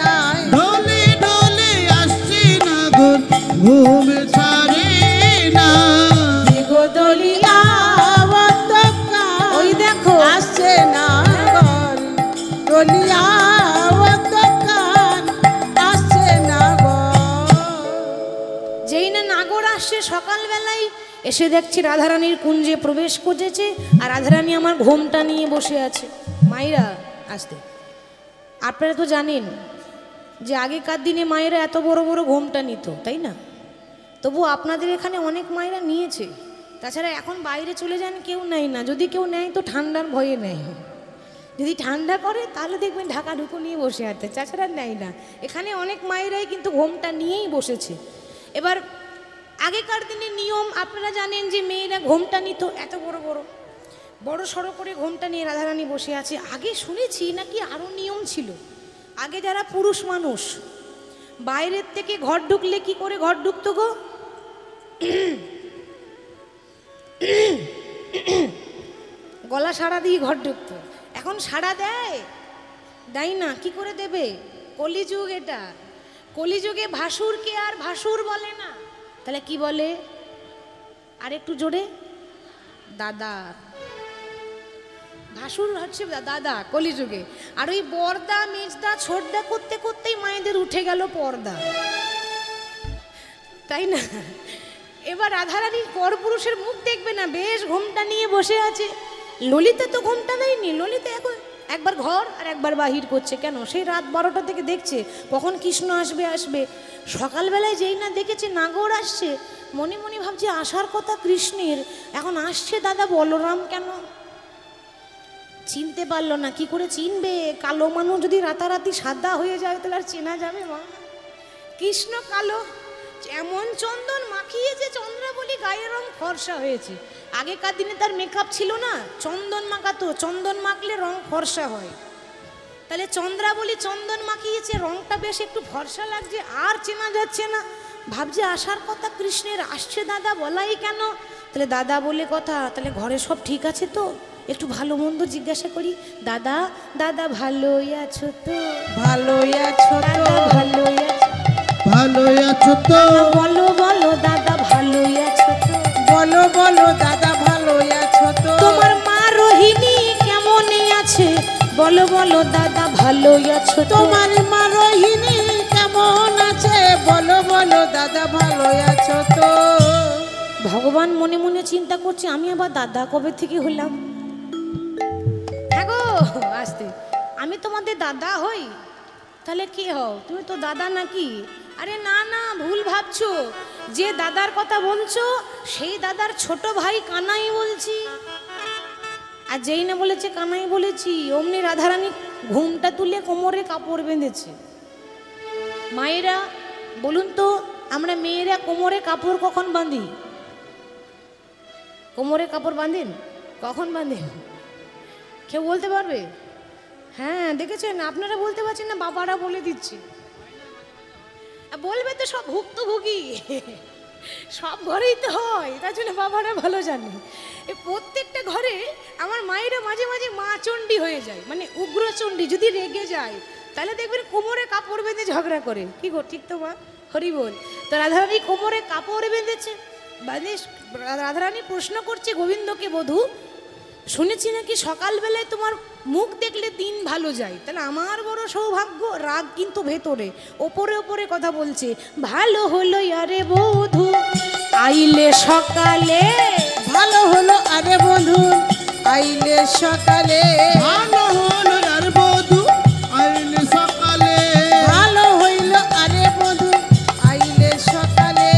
নাই, ঢোলে ঢোলে আসছে নাগর ঘুম ছাড়ে না, দিগদলি আবত কান ওই দেখো আসছে নাগর, দলিয়া আবত কান আসছে নাগর। যেই না নাগর আসছে সকালবেলায়, এসে দেখছি রাধারানীর কুঞ্জে প্রবেশ করেছে, আর রাধারানী আমার ঘোমটা নিয়ে বসে আছে। মায়েরা আসতে, আপনারা তো জানেন যে আগেকার দিনে মায়েরা এত বড় বড় ঘোমটা নিত, তাই না? তবু আপনাদের এখানে অনেক মায়েরা নিয়েছে। তাছাড়া এখন বাইরে চলে যান, কেউ নেয় না। যদি কেউ নেয় তো ঠান্ডার ভয়ে নেয়, যদি ঠান্ডা করে তাহলে দেখবেন ঢাকা ঢুকো নিয়ে বসে আছে, তাছাড়া নেয় না। এখানে অনেক মায়েরাই কিন্তু ঘোমটা নিয়েই বসেছে। এবার আগেকার দিনে নিয়ম আপনারা জানেন যে মেয়েরা ঘোমটা নিত, এত বড় বড় বড় সড়ো করে ঘোমটা নিয়ে রাধারানী বসে আছে। আগে শুনেছি নাকি আরও নিয়ম ছিল। আগে যারা পুরুষ মানুষ বাইরের থেকে ঘর ঢুকলে কি করে ঘর ঢুকতো গো? গলা সাড়া দিয়ে ঘর ঢুকতো। এখন সাড়া দেয়? দেয় না। কি করে দেবে? কলিযুগ এটা। কলিযুগে ভাসুরকে আর ভাসুর বলে না, তাহলে কি বলে? আর একটু জোরে, দাদা। ভাসুর হচ্ছে দাদা কলিযুগে। আর ওই বর্দা মেজদা ছোটদা করতে করতেই মায়েদের উঠে গেল পর্দা। তাই না? এবার রাধারানীর পরপুরুষের মুখ দেখবে না, বেশ ঘোমটা নিয়ে বসে আছে। ললিতা তো ঘোমটা দেয়নি, ললিতা এখন একবার ঘর আর একবার বাহির করছে। কেন? সেই রাত 12টা থেকে দেখছে কখন কৃষ্ণ আসবে আসবে। সকালবেলায় যেই না দেখেছে নাগর আসছে, মনে মনে ভাবছে আসার কথা কৃষ্ণের, এখন আসছে দাদা বলরাম কেন? চিনতে পারলো না। কি করে চিনবে? কালো মানুষ যদি রাতারাতি সাদা হয়ে যায় তাহলে আর চেনা যাবে মা? কৃষ্ণ কালো, এমন চন্দন মাখিয়েছে চন্দ্রাবলী গায়ের রং ফর্সা হয়েছে। আগেকার দিনে তার মেকআপ ছিল না, চন্দন মাখাতো, চন্দন মাখলে রং ফর্সা হয়। তাহলে চন্দ্রাবলী চন্দন মাখিয়েছে, রংটা বেশ একটু ফর্সা লাগছে, আর চেনা যাচ্ছে না। ভাবছে আসার কথা কৃষ্ণের, আসছে দাদা বলাই কেন? তাহলে দাদা বলে কথা, তাহলে ঘরে সব ঠিক আছে তো? একটু ভালো মন্দ জিজ্ঞাসা করি। দাদা, দাদা ভালোই আছো তো? ভালোই আছো তো? দাদা ভালোই আছো? ভালোই আছো তো? বলো বলো দাদা ভালোই আছো তো? বলো বলো দাদা ভালোই আছো তো? তোমার মা রোহিণী কেমন আছে? বলো বলো দাদা ভালোই আছো তো? তোমার মা রোহিণী কেমন আছে? বলো বলো দাদা ভালোই আছো তো? ভগবান মনে মনে চিন্তা করছে, আমি আবার দাদা কবে থেকে হলাম? হ্যাঁ গো, আসতে আমি তোমাদের দাদা হই? তাহলে কি হও? তুমি তো দাদা নাকি? আরে না না, ভুল ভাবছো। যে দাদার কথা বলছো সেই দাদার ছোট ভাই কানাই বলছি। আর যেই না বলেছে কানাই বলেছি, অমনি রাধারানী ঘুমটা তুলে কোমরে কাপড় বেঁধেছে। মায়েরা বলুন তো, আমরা মেয়েরা কোমরে কাপড় কখন বাঁধি? কোমরে কাপড় বাঁধেন? কখন বাঁধেন? কেউ বলতে পারবে? হ্যাঁ দেখেছেন, আপনারা বলতে পারছেন না, বাবারা বলে দিচ্ছে। বলবে তো সব ভুক্তভোগী, সব ঘরেই তো হয়, তার জন্য বাবারা ভালো জানে। এই প্রত্যেকটা ঘরে আমার মায়েরা মাঝে মাঝে মা চণ্ডী হয়ে যায়, মানে উগ্রচণ্ডী। যদি রেগে যায় তাহলে দেখবেন কোমরে কাপড় বেঁধে ঝগড়া করে। কি গো, ঠিক তো মা? হরি বল। তো রাধারানী কোমরে কাপড় বেঁধেছে, মানে রাধারানী প্রশ্ন করছে গোবিন্দকে, বধূ শুনেছি নাকি সকালবেলায় তোমার মুখ দেখলে দিন ভালো যায়, তাহলে আমার বড় সৌভাগ্য। রাগ কিন্তু ভেতরে, ওপরে ওপরে কথা বলছে। ভালো হলো আরে বধূ আইলে সকালে, ভালো হলো আরে বন্ধু আইলে সকালে, ভালো হলো আর বধূ আইলে সকালে, ভালো হইল আরে বন্ধু আইলে সকালে।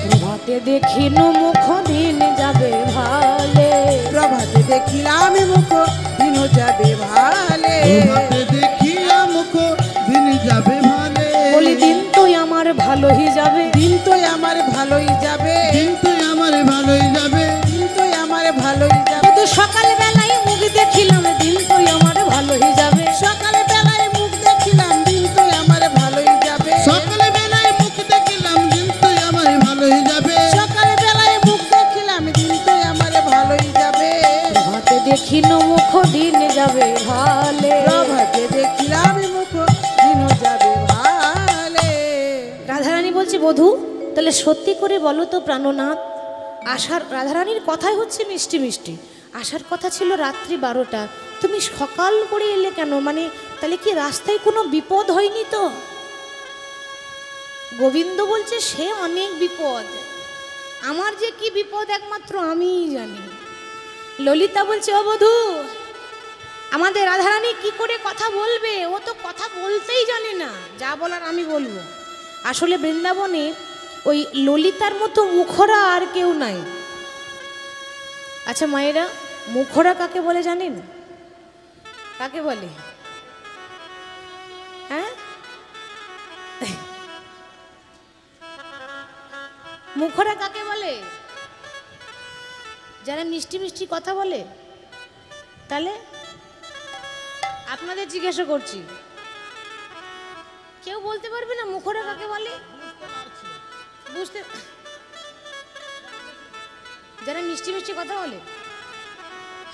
প্রভাতে দেখিনু মুখ দিন যাবে ভালে, প্রভাতে দেখিলাম মুখ দিন যাবে ভালে, প্রভাতে দেখিয়া মুখ দিন যাবে ভালে। বলি দিন তো আমার ভালোই যাবে, দিন তো আমার ভালোই যাবে, কিন্তু আমার ভালোই যাবে, দিন তো আমার ভালোই যাবে। কিন্তু সকালবেলায় মুখ দেখিলাম, দিন তো আমার ভালোই যাবে। সকালে বেলায় মুখ দেখিলাম দিন তো আমার ভালোই যাবে, সকালে বেলায় মুখ দেখিলাম কিন্তু আমার ভালোই যাবে, সকালে বেলায় মুখ দেখিলাম দিন তো আমার ভালোই যাবে, প্রভাতে দেখিনু মুখ দিন যাবে ভালে। প্রভাতে দেখিলাম মুখ দিন যাবে ভালে। রাধারানী বলছে, বধূ তাহলে সত্যি করে বলো তো প্রাণনাথ, আসার রাধারানীর কথাই হচ্ছে মিষ্টি মিষ্টি। আসার কথা ছিল রাত্রি 12টা, তুমি সকাল করে এলে কেন? মানে তাহলে কি রাস্তায় কোনো বিপদ হয়নি তো? গোবিন্দ বলছে সে অনেক বিপদ, আমার যে কি বিপদ একমাত্র আমিই জানি। ললিতা বলছে, ও বধূ আমাদের রাধারানী কি করে কথা বলবে? ও তো কথা বলতেই জানে না, যা বলার আমি বলবো। আসলে বৃন্দাবনে ওই ললিতার মতো মুখরা আর কেউ নাই। আচ্ছা মায়েরা, মুখরা কাকে বলে জানেন? কাকে বলে? হ্যাঁ, মুখরা কাকে বলে? যারা মিষ্টি মিষ্টি কথা বলে। তাহলে আপনাদের জিজ্ঞাসা করছি, কেউ বলতে পারবে না মুখরা কাকে বলে? বুঝতে, যারা মিষ্টি মিষ্টি কথা বলে।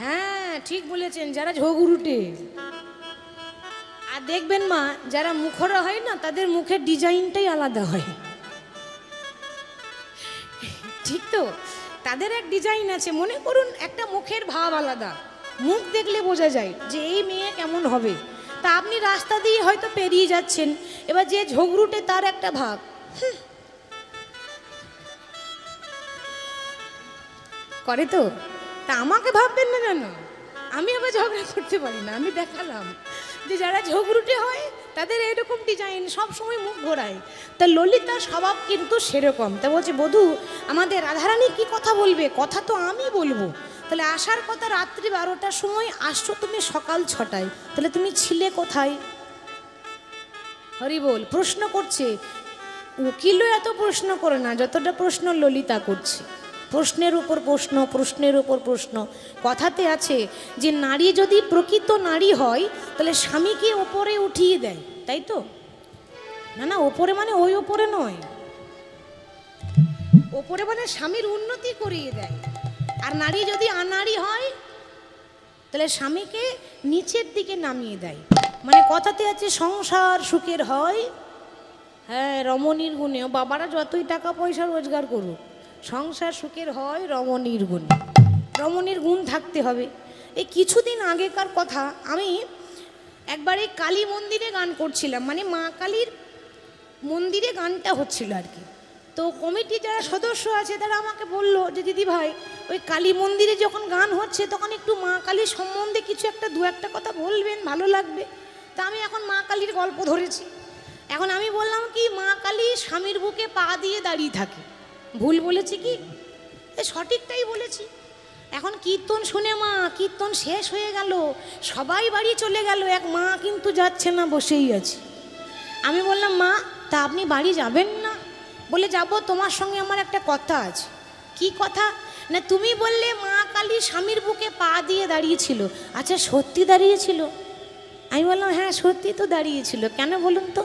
হ্যাঁ ঠিক বলেছেন, যারা ঝগড়ুটে। আর দেখবেন মা, যারা মুখরা হয় না তাদের মুখের ডিজাইনটাই আলাদা হয়, ঠিক তো? তাদের এক ডিজাইন আছে। মনে করুন একটা মুখের ভাব আলাদা, মুখ দেখলে বোঝা যায় যে এই মেয়ে কেমন হবে। তা আপনি রাস্তা দিয়ে হয়তো পেরিয়ে যাচ্ছেন, এবার যে ঝগড়ুটে তার একটা ভাব, করে তো, তা আমাকে ভাববেন না জানো, আমি আবার ঝগড়া করতে পারি না। আমি দেখালাম যে যারা ঝগড়ুটে হয় তাদের এরকম ডিজাইন সবসময় মুখ ঘোরায়। তা ললিতার স্বভাব কিন্তু সেরকম। তা বলছে বধূ আমাদের রাধারানী কি কথা বলবে, কথা তো আমি বলবো। তাহলে আসার কথা রাত্রি 12টার সময়, আসছো তুমি সকাল 6টায়, তাহলে তুমি ছিলে কোথায়? হরি বল। প্রশ্ন করছে, উকিলও এত প্রশ্ন করে না যতটা প্রশ্ন ললিতা করছে। প্রশ্নের উপর প্রশ্ন, প্রশ্নের উপর প্রশ্ন। কথাতে আছে যে নারী যদি প্রকৃত নারী হয় তাহলে স্বামীকে ওপরে উঠিয়ে দেয়, তাই তো? না না, ওপরে মানে ওই ওপরে নয়, ওপরে মানে স্বামীর উন্নতি করিয়ে দেয়। আর নারী যদি আনাড়ি হয় তাহলে স্বামীকে নিচের দিকে নামিয়ে দেয়। মানে কথাতে আছে সংসার সুখের হয়, হ্যাঁ, রমণীর গুণে। বাবারা যতই টাকা পয়সা রোজগার করুক, সংসার সুখের হয় রমণীর গুণে। রমণীর গুণ থাকতে হবে। এই কিছুদিন আগেকার কথা, আমি একবার এই কালী মন্দিরে গান করছিলাম, মানে মা কালীর মন্দিরে গানটা হচ্ছিল আর কি। তো কমিটি যারা সদস্য আছে তারা আমাকে বলল যে দিদি ভাই ওই কালী মন্দিরে যখন গান হচ্ছে তখন একটু মা কালীর সম্বন্ধে কিছু একটা দু একটা কথা বলবেন, ভালো লাগবে। তা আমি এখন মা কালীর গল্প ধরেছি। এখন আমি বললাম কি, মা কালী স্বামীর বুকে পা দিয়ে দাঁড়িয়ে থাকে। ভুল বলেছি কি? সঠিকটাই বলেছি। এখন কীর্তন শুনে মা, কীর্তন শেষ হয়ে গেল, সবাই বাড়ি চলে গেল, এক মা কিন্তু যাচ্ছে না, বসেই আছে। আমি বললাম মা তা আপনি বাড়ি যাবেন না? বলে যাব, তোমার সঙ্গে আমার একটা কথা আছে। কি কথা? না তুমি বললে মা কালী স্বামীর বুকে পা দিয়ে দাঁড়িয়েছিল। আচ্ছা সত্যি দাঁড়িয়েছিল? আমি বললাম হ্যাঁ সত্যি তো দাঁড়িয়েছিল। কেন বলুন তো?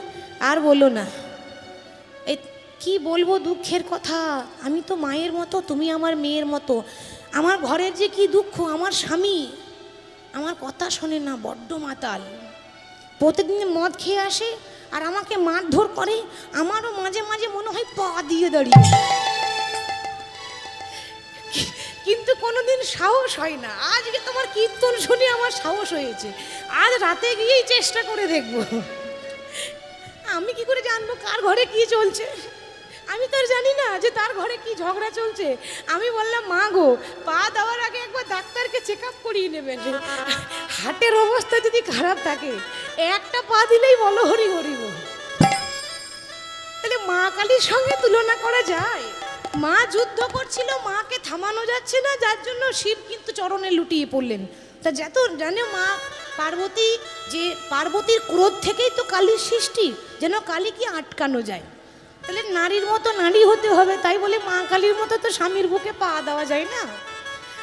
আর বলো না। এই কি বলবো, দুঃখের কথা। আমি তো মায়ের মতো, তুমি আমার মেয়ের মতো। আমার ঘরের যে কি দুঃখ, আমার স্বামী আমার কথা শোনে না, বড্ড মাতাল। প্রতিদিন মদ খেয়ে আসে আর আমাকে মারধর করে। আমারও মাঝে মাঝে মনে হয় পা দিয়ে দাঁড়িয়ে, কিন্তু কোনোদিন সাহস হয় না। আজকে তোমার কীর্তন শুনে আমার সাহস হয়েছে, আজ রাতে গিয়েই চেষ্টা করে দেখব। আমি কি করে জানবো কার ঘরে কি চলছে? আমি তো আর জানি না যে তার ঘরে কি ঝগড়া চলছে। আমি বললাম মা গো, পা দেওয়ার আগে একবার ডাক্তারকে চেক আপ করিয়ে নেবেন। হার্টের অবস্থা যদি খারাপ থাকে একটা পা দিলেই বলো হরি হরি বল। তাহলে মা কালীর সঙ্গে তুলনা করা যায়? মা যুদ্ধ করছিল, মাকে থামানো যাচ্ছে না, যার জন্য শিব কিন্তু চরণে লুটিয়ে পড়লেন। তা যত জানে মা পার্বতী, যে পার্বতীর ক্রোধ থেকেই তো কালীর সৃষ্টি, যেন কালীকে আটকানো যায়। তাহলে নারীর মতো নারী হতে হবে, তাই বলে মা কালীর মতো তো স্বামীর বুকে পা দেওয়া যায় না।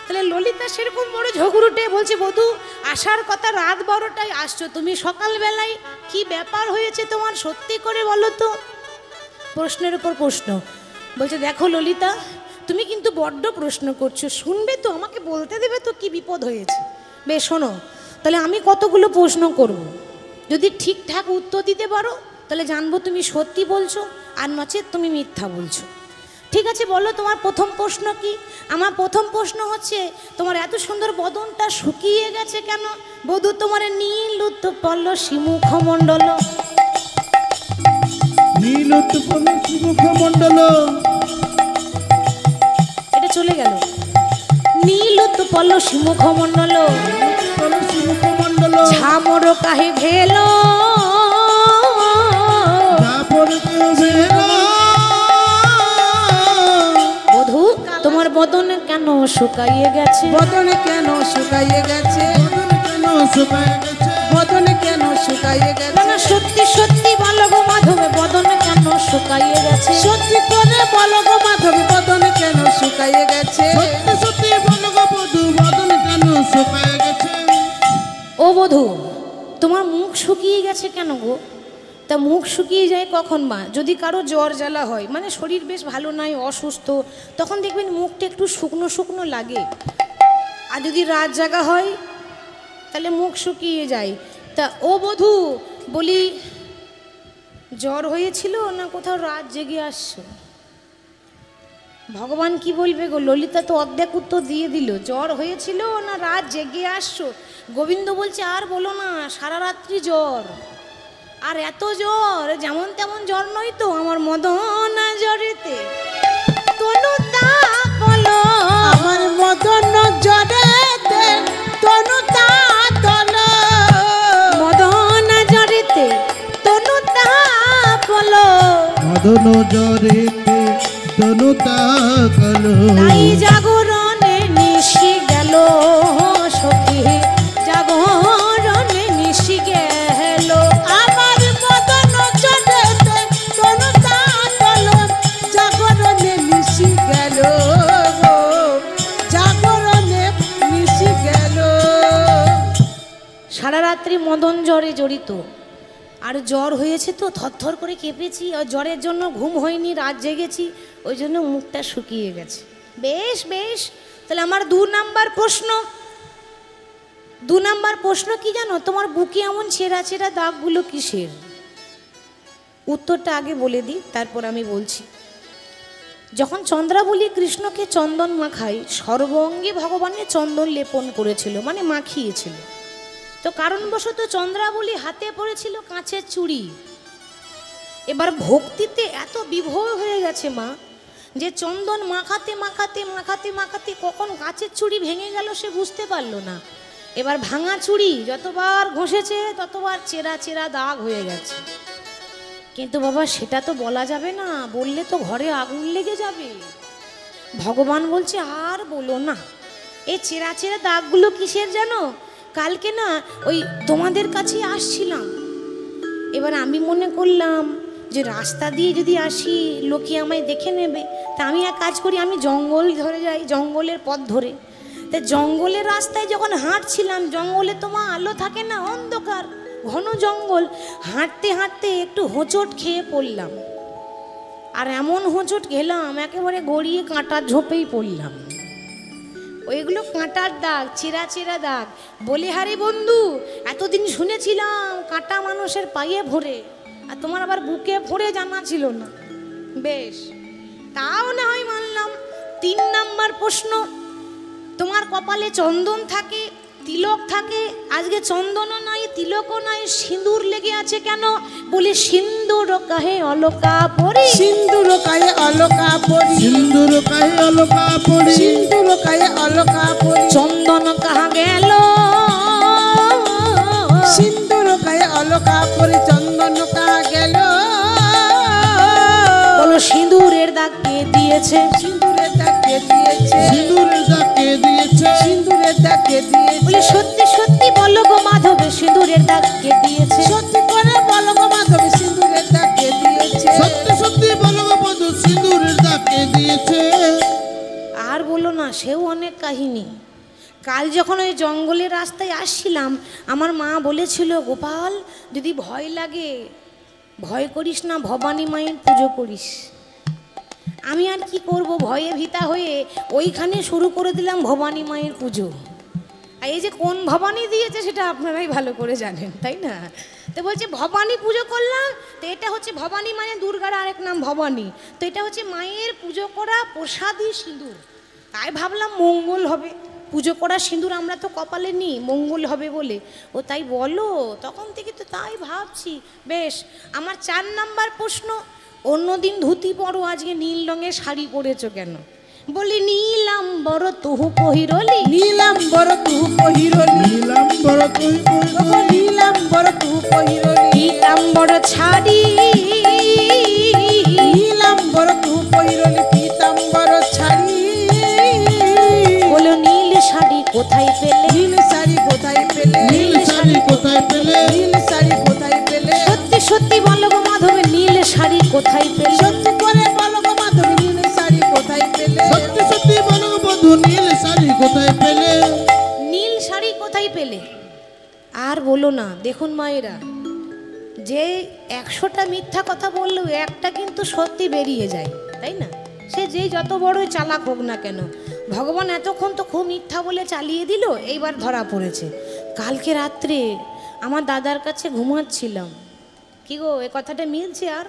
তাহলে ললিতা সেরকম বড় ঝগড়ুটে। বলছে বধূ আসার কথা রাত 12টায়, আসছো তুমি সকালবেলায়, কি ব্যাপার হয়েছে তোমার, সত্যি করে বলো তো। প্রশ্নের উপর প্রশ্ন। বলছে দেখো ললিতা, তুমি কিন্তু বড্ড প্রশ্ন করছো, শুনবে তো, আমাকে বলতে দেবে তো কি বিপদ হয়েছে। বেশ শোনো, তাহলে আমি কতগুলো প্রশ্ন করব, যদি ঠিকঠাক উত্তর দিতে পারো তাহলে জানবো তুমি সত্যি বলছো, আর নচেত তুমি মিথ্যা বলছো। ঠিক আছে, বলো তোমার প্রথম প্রশ্ন কি? আমার প্রথম প্রশ্ন হচ্ছে তোমার এত সুন্দর বদনটা শুকিয়ে গেছে কেন? বধূ তোমার নীল উৎপল মুখমণ্ডল, নীল উৎপল মুখমণ্ডল, এটা চলে গেল। নীল উৎপল মুখমণ্ডল, মুখমণ্ডল, ঝামর কাহে ভেলো, বধূ তোমার বদন কেন শুকাইয়ে গেছে? বদন কেন শুকাইয়ে গেছে? বদন কেন শুকাইয়ে গেছে? না সত্যি সত্যি বলো গো মাধবে, বদন কেন শুকাইয়ে গেছে? সত্যি করে বলো গো মাধবী, বদন কেন শুকাইয়ে গেছে? সত্যি সত্যি বলো গো বধূ, বদন কেন শুকাইয়ে গেছে? ও বধূ তোমার মুখ শুকিয়ে গেছে কেন গো? তা মুখ শুকিয়ে যায় কখন মা? যদি কারো জ্বর জ্বালা হয়, মানে শরীর বেশ ভালো নাই, অসুস্থ, তখন দেখবেন মুখটা একটু শুকনো শুকনো লাগে। আর যদি রাত জাগা হয় তাহলে মুখ শুকিয়ে যায়। তা ও বধূ বলি, জ্বর হয়েছিল না কোথাও রাত জেগে আসছো? ভগবান কি বলবে গো? ললিতা তো অর্ধেক উত্তর দিয়ে দিল। জ্বর হয়েছিল না রাত জেগে আসছো? গোবিন্দ বলছে আর বলো না, সারা রাত্রি জ্বর। আর এত জ্বর, যেমন তেমন জ্বর নয় তো, আমার মদন জ্বরেতে তনুতা বলো, আমার দোনো জরেতে দোনো তাকালো তাই জাগরণে নিশি গেল সখী, জাগরণে নিশি গেল। আমার মদন জরেতে দোনো তাকালো, জাগরণে নিশি গেল গো, জাগরণে নিশি গেল। সারা রাত্রি মদন জ্বরে জড়িত, আর জ্বর হয়েছে তো থরথর করে কেঁপেছি, আর জ্বরের জন্য ঘুম হয়নি, রাত জেগেছি, ওই জন্য মুখটা শুকিয়ে গেছে। বেশ বেশ, তাহলে আমার 2 নাম্বার প্রশ্ন, 2 নাম্বার প্রশ্ন কি জানো? তোমার বুকে এমন ছেঁড়া ছেঁড়া দাগগুলো কিসের? উত্তরটা আগে বলে দিই, তারপর আমি বলছি। যখন চন্দ্রাবলী কৃষ্ণকে চন্দন মাখায়, সর্বঙ্গে ভগবানের চন্দন লেপন করেছিল, মানে মাখিয়েছিল। তো কারণবশত চন্দ্রাবলী হাতে পড়েছিল কাঁচের চুড়ি। এবার ভক্তিতে এত বিভোর হয়ে গেছে মা, যে চন্দন মাখাতে মাখাতে মাখাতে মাখাতে কখন কাঁচের চুড়ি ভেঙে গেল সে বুঝতে পারলো না। এবার ভাঙা চুড়ি যতবার ঘষেছে ততবার চেরা চেরা দাগ হয়ে গেছে। কিন্তু বাবা সেটা তো বলা যাবে না, বললে তো ঘরে আগুন লেগে যাবে। ভগবান বলছে আর বলো না। এই চেরা চেরা দাগগুলো কিসের জানো? কালকে না ওই তোমাদের কাছে আসছিলাম, এবার আমি মনে করলাম যে রাস্তা দিয়ে যদি আসি লোকে আমায় দেখে নেবে, তা আমি এক কাজ করি, আমি জঙ্গল ধরে যাই, জঙ্গলের পথ ধরে। তা জঙ্গলের রাস্তায় যখন হাঁটছিলাম, জঙ্গলে তোমার আলো থাকে না, অন্ধকার ঘন জঙ্গল, হাঁটতে হাঁটতে একটু হোঁচট খেয়ে পড়লাম। আর এমন হোঁচট খেলাম একেবারে গড়িয়ে কাঁটার ঝোপেই পড়লাম। ওইগুলো কাঁটার দাগ, চেরা চেরা দাগ। বলে হারে বন্ধু, এতদিন শুনেছিলাম কাঁটা মানুষের পায়ে ভরে, আর তোমার আবার বুকে ভরে জানা ছিল না। বেশ, তাও না হয় মানলাম। 3 নাম্বার প্রশ্ন, তোমার কপালে চন্দন থাকে, তিলক থাকে, আজকে চন্দনও নাই, তিলকও নাই, সিঁদুর লেগে আছে কেন? বলে সিন্দুর কাহে অলকা পরি, সিন্দুর কায়ে অলকা পরি, সিন্দুর কাহে অলকা পড়ি, সিন্দুর কায়ে অলকা পরি, চন্দন কাহা গেল, সিন্দুর কায়ে অলকা পরি, চন্দন কা গেল। বলো সিঁদুরের দাগ কে দিয়েছে? সিন্দুরের দাগ কে দিয়েছে? সিঁদুরের দাগ কে দিয়েছে? সিন্দুরের দাগ কে দিয়েছে? বলে সত্যি সত্যি বলো গো মাধবে, সিঁদুরের দাগ কে দিয়েছে? সত্যি করে বলো গো মাধবী, সিন্দুরের দাগ কে দিয়েছে? সত্যি সত্যি বলো গো বন্ধু, সিঁদুরের দাগ কে দিয়েছে? আর বলো না, সেও অনেক কাহিনী। কাল যখন ওই জঙ্গলের রাস্তায় আসছিলাম, আমার মা বলেছিল, গোপাল যদি ভয় লাগে ভয় করিস না, ভবানী মায়ের পুজো করিস। আমি আর কি করব, ভয়ে ভীতা হয়ে ওইখানে শুরু করে দিলাম ভবানী মায়ের পুজো। আর এই যে কোন ভবানী দিয়েছে সেটা আপনারাই ভালো করে জানেন, তাই না? তো বলছে ভবানী পুজো করলাম, তো এটা হচ্ছে ভবানী মানে দুর্গার আরেক নাম ভবানী। তো এটা হচ্ছে মায়ের পুজো করা প্রসাদী সিঁদুর। তাই ভাবলাম মঙ্গল হবে, পুজো করা সিঁদুর আমরা তো কপালে নিই, মঙ্গল হবে বলে। ও তাই বলো, তখন থেকে তো তাই ভাবছি। বেশ, আমার 4 নাম্বার প্রশ্ন, অন্যদিন ধুতি পরো, আজকে নীল রঙের শাড়ি পরেছো কেন? বলি নীলাম্বর তুহু পহিরলি, নীলাম্বর তু পহিরলি, নীলাম্বর তুই পড়ি, নীলাম্বর তু পহিরলি, পীতাম্বর ছাড়ি, নীলাম্বর তু পহিরলি, পীতাম্বর ছাড়ি। বলো নীল শাড়ি কোথায় পেলে? নীল শাড়ি কোথায় পেলে? নীল শাড়ি কোথায় পেলে? নীল শাড়ি কোথায় পেলে? সত্যি সত্যি বলো গো মাধবে, নীল শাড়ি কোথায় পেলে? সত্যি করে বলো গো মাধবী, নীল শাড়ি কোথায় পেলে? সত্যি সত্যি বলো গো বন্ধু, নীল শাড়ি কোথায় পেলে? নীল শাড়ি কোথায় পেলে? আর বলো না। দেখুন মায়েরা, যে 100টা মিথ্যা কথা বললেও একটা কিন্তু সত্যি বেরিয়ে যায়, তাই না? সে যেই যত বড়ই চালাক হোক না কেন, ভগবান এতক্ষণ তো খুব মিথ্যা বলে চালিয়ে দিল, এইবার ধরা পড়েছে। কালকে রাত্রে আমার দাদার কাছে ঘুমাচ্ছিলাম, কি গো এ কথাটা মিলছে? আর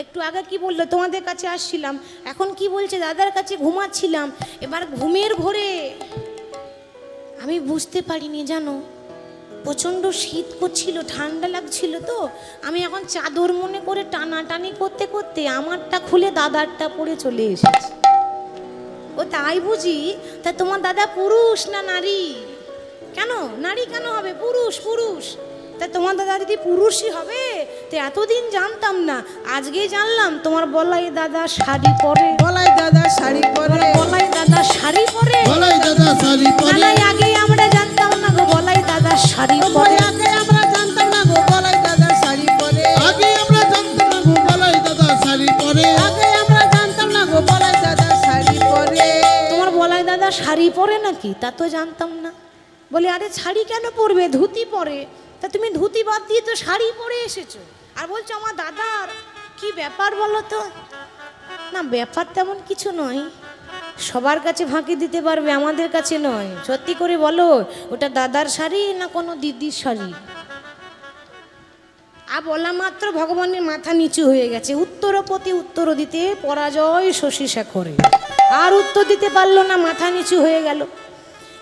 একটু আগে কি বললো, তোমাদের কাছে আসছিলাম, এখন কি বলছে, দাদার কাছে ঘুমাচ্ছিলাম। এবার ঘুমের ঘোরে আমি বুঝতে পারিনি জানো, প্রচণ্ড শীত করছিল, ঠান্ডা লাগছিল। তো আমি এখন চাদর মনে করে টানাটানি করতে করতে আমারটা খুলে দাদারটা পরে চলে এসেছি। ও তাই বুঝি? তা তোমার দাদা পুরুষ না নারী? কেন নারী কেন হবে? পুরুষ পুরুষ। তা তোমার দাদা যদি পুরুষই হবে, তো এতদিন জানতাম না, আজকেই জানলাম তোমার বলাই দাদা শাড়ি পরে। বলাই দাদা শাড়ি পরে, বলাই দাদা শাড়ি পরে। বলাই দাদা শাড়ি পরে। না আগেই আমরা জানতাম না গো বলাই দাদা শাড়ি পরে। আগে আমরা জানতাম না গো বলাই দাদা শাড়ি পরে। আগে আমরা জানতাম না গো বলাই দাদা শাড়ি পরে। আগে আমরা জানতাম না গো বলাই দাদা শাড়ি পরে। তোমার বলাই দাদা শাড়ি পরে নাকি? তা তো জানতাম না। বলি আরে শাড়ি কেন পরবে, ধুতি পরে। তা তুমি ধুতি বাদ দিয়ে তো শাড়ি পরে এসেছো, আর বলছো আমার দাদার কি ব্যাপার বলো তো? না ব্যাপার তেমন কিছু নয়, সবার কাছে ফাঁকি দিতে পারবে, আমাদের কাছে নয়। সত্যি করে বলো, ওটা দাদার শাড়ি না কোনো দিদির শাড়ি? আর বলা মাত্র ভগবানের মাথা নিচু হয়ে গেছে। উত্তরও প্রতি উত্তর দিতে পরাজয় শশী শেখরে, আর উত্তর দিতে পারলো না, মাথা নিচু হয়ে গেল।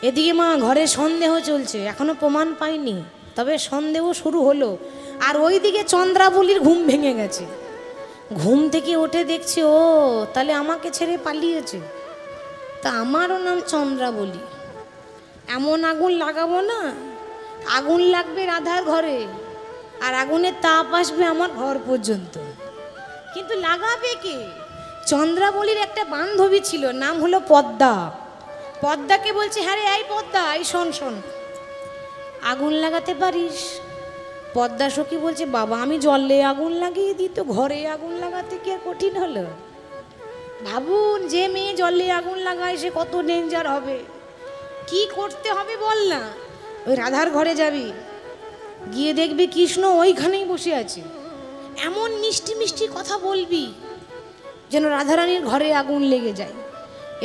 এদিকে মা ঘরে সন্দেহ চলছে, এখনো প্রমাণ পাইনি, তবে সন্দেহ শুরু হলো। আর ওইদিকে চন্দ্রাবলীর ঘুম ভেঙে গেছে। ঘুম থেকে উঠে দেখছে ও তাহলে আমাকে ছেড়ে পালিয়েছে। তা আমারও নাম চন্দ্রাবলী, এমন আগুন লাগাবো না, আগুন লাগবে রাধার ঘরে, আর আগুনের তাপ আসবে আমার ঘর পর্যন্ত। কিন্তু লাগাবে কে? চন্দ্রাবলীর একটা বান্ধবী ছিল, নাম হলো পদ্মা। পদ্মাকে বলছে, হ্যাঁ রে এই পদ্মা, এই শোন শোন, আগুন লাগাতে পারিস? পদ্মা সখী বলছে, বাবা আমি জলে আগুন লাগিয়ে দিই, তো ঘরে আগুন লাগাতে কি আর কঠিন হলো? ভাবুন, যে মেয়ে জলে আগুন লাগায় সে কত ডেঞ্জার হবে। কি করতে হবে বল না? ওই রাধার ঘরে যাবি, গিয়ে দেখবি কৃষ্ণ ওইখানেই বসে আছে, এমন মিষ্টি মিষ্টি কথা বলবি যেন রাধারানীর ঘরে আগুন লেগে যায়।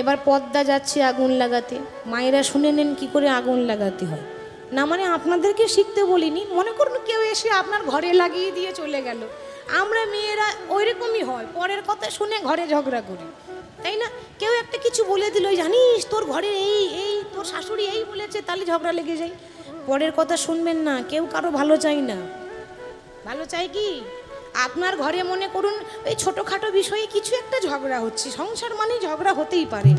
এবার পদ্মা যাচ্ছে আগুন লাগাতে, মায়েরা শুনে নেন কি করে আগুন লাগাতে হয়। না মানে আপনাদেরকে শিখতে বলিনি, মনে করুন কেউ এসে আপনার ঘরে লাগিয়ে দিয়ে চলে গেল, আমরা মেয়েরা ওইরকমই হয়, পরের কথা শুনে ঘরে ঝগড়া করি, তাই না? কেউ একটা কিছু বলে দিল, জানিস তোর ঘরে এই এই তোর শাশুড়ি এই বলেছে, তাহলে ঝগড়া লেগে যায়। পরের কথা শুনবেন না, কেউ কারো ভালো চাই না। ভালো চাই কি? আপনার ঘরে মনে করুন এই ছোটোখাটো বিষয়ে কিছু একটা ঝগড়া হচ্ছে, সংসার মানে ঝগড়া হতেই পারে,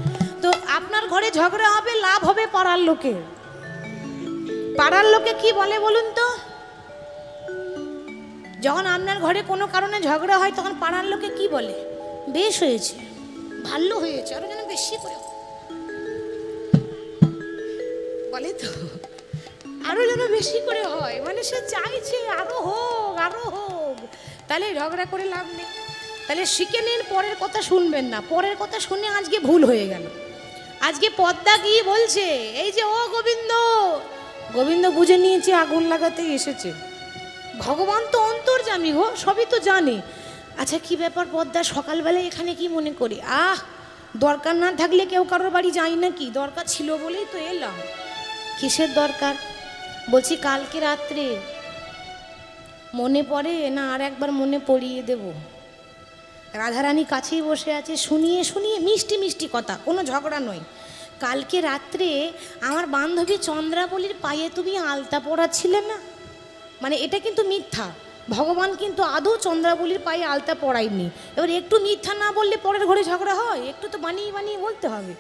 তো আপনার ঘরে ঝগড়া হবে, লাভ হবে পাড়ার লোকের। পাড়ার লোকে কি বলে বলুন তো? যখন আপনার ঘরে কোনো কারণে ঝগড়া হয় তখন পাড়ার লোকে কি বলে? বেশ হয়েছে, ভালো হয়েছে, আরো যেন বেশি করে বলে, তো আরো যেন বেশি করে হয়, মানে সে চাইছে আরো হোক আরো হোক, তাহলে ঝগড়া করে লাভ নেই। তাহলে শিখে নিন, পরের কথা শুনবেন না। পরের কথা শুনে আজকে ভুল হয়ে গেল। আজকে পদ্মা কি বলছে, এই যে ও গোবিন্দ, গোবিন্দ বুঝে নিয়েছে আগুন লাগাতে এসেছে। ভগবান তো অন্তর্যামী গো, সবই তো জানে। আচ্ছা কি ব্যাপার পদ্মা, সকালবেলায় এখানে কি মনে করি? দরকার না থাকলে কেউ কারোর বাড়ি যায় নাকি? দরকার ছিল বলেই তো এলাম। কিসের দরকার? বলছি কালকে রাত্রে মনে পড়ে না, আর একবার মনে পড়িয়ে দেব। রাধারানী কাছেই বসে আছে, শুনিয়ে শুনিয়ে মিষ্টি মিষ্টি কথা, কোনো ঝগড়া নয়। কালকে রাত্রে আমার বান্ধবী চন্দ্রাবলীর পায়ে তুমি আলতা পরাচ্ছিলে না, মানে এটা কিন্তু মিথ্যা। ভগবান কিন্তু আদৌ চন্দ্রাবলীর পায়ে আলতা পরায়নি। এবার একটু মিথ্যা না বললে পরের ঘরে ঝগড়া হয়, একটু তো বানিয়ে বানিয়ে বলতে হবে।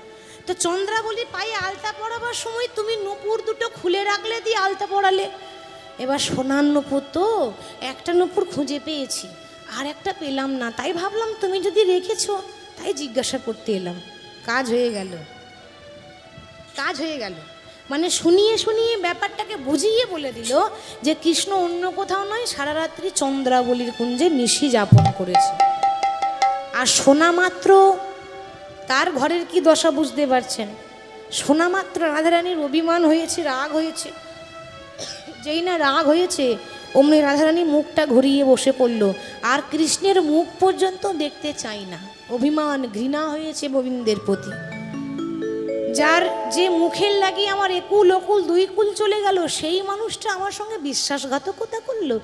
তো চন্দ্রাবলীর পায়ে আলতা পরাবার সময় তুমি নূপুর দুটো খুলে রাখলে, দিয়ে আলতা পরালে। এবার সোনার নূপুর তো একটা নূপুর খুঁজে পেয়েছি, আর একটা পেলাম না, তাই ভাবলাম তুমি যদি রেখেছো তাই জিজ্ঞাসা করতে এলাম। কাজ হয়ে গেল, কাজ হয়ে গেল। মানে শুনিয়ে শুনিয়ে ব্যাপারটাকে বুঝিয়ে বলে দিল যে কৃষ্ণ অন্য কোথাও নয়, সারা রাত্রি চন্দ্রাবলীর কুঞ্জে নিশি যাপন করেছে। আর শোনা মাত্র তার ঘরের কি দশা বুঝতে পারছেন। শোনা মাত্র রাধারানীর অভিমান হয়েছে, রাগ হয়েছে। যেই না রাগ হয়েছে অমনি রাধারানী মুখটা ঘুরিয়ে বসে পড়ল, আর কৃষ্ণের মুখ পর্যন্ত দেখতে চাই না। অভিমান ঘৃণা হয়েছে গোবিন্দের প্রতি। যার যে মুখের লাগিয়ে আমার একুল অকুল দুই কুল চলে গেল, সেই মানুষটা আমার সঙ্গে বিশ্বাসঘাতকতা করলো।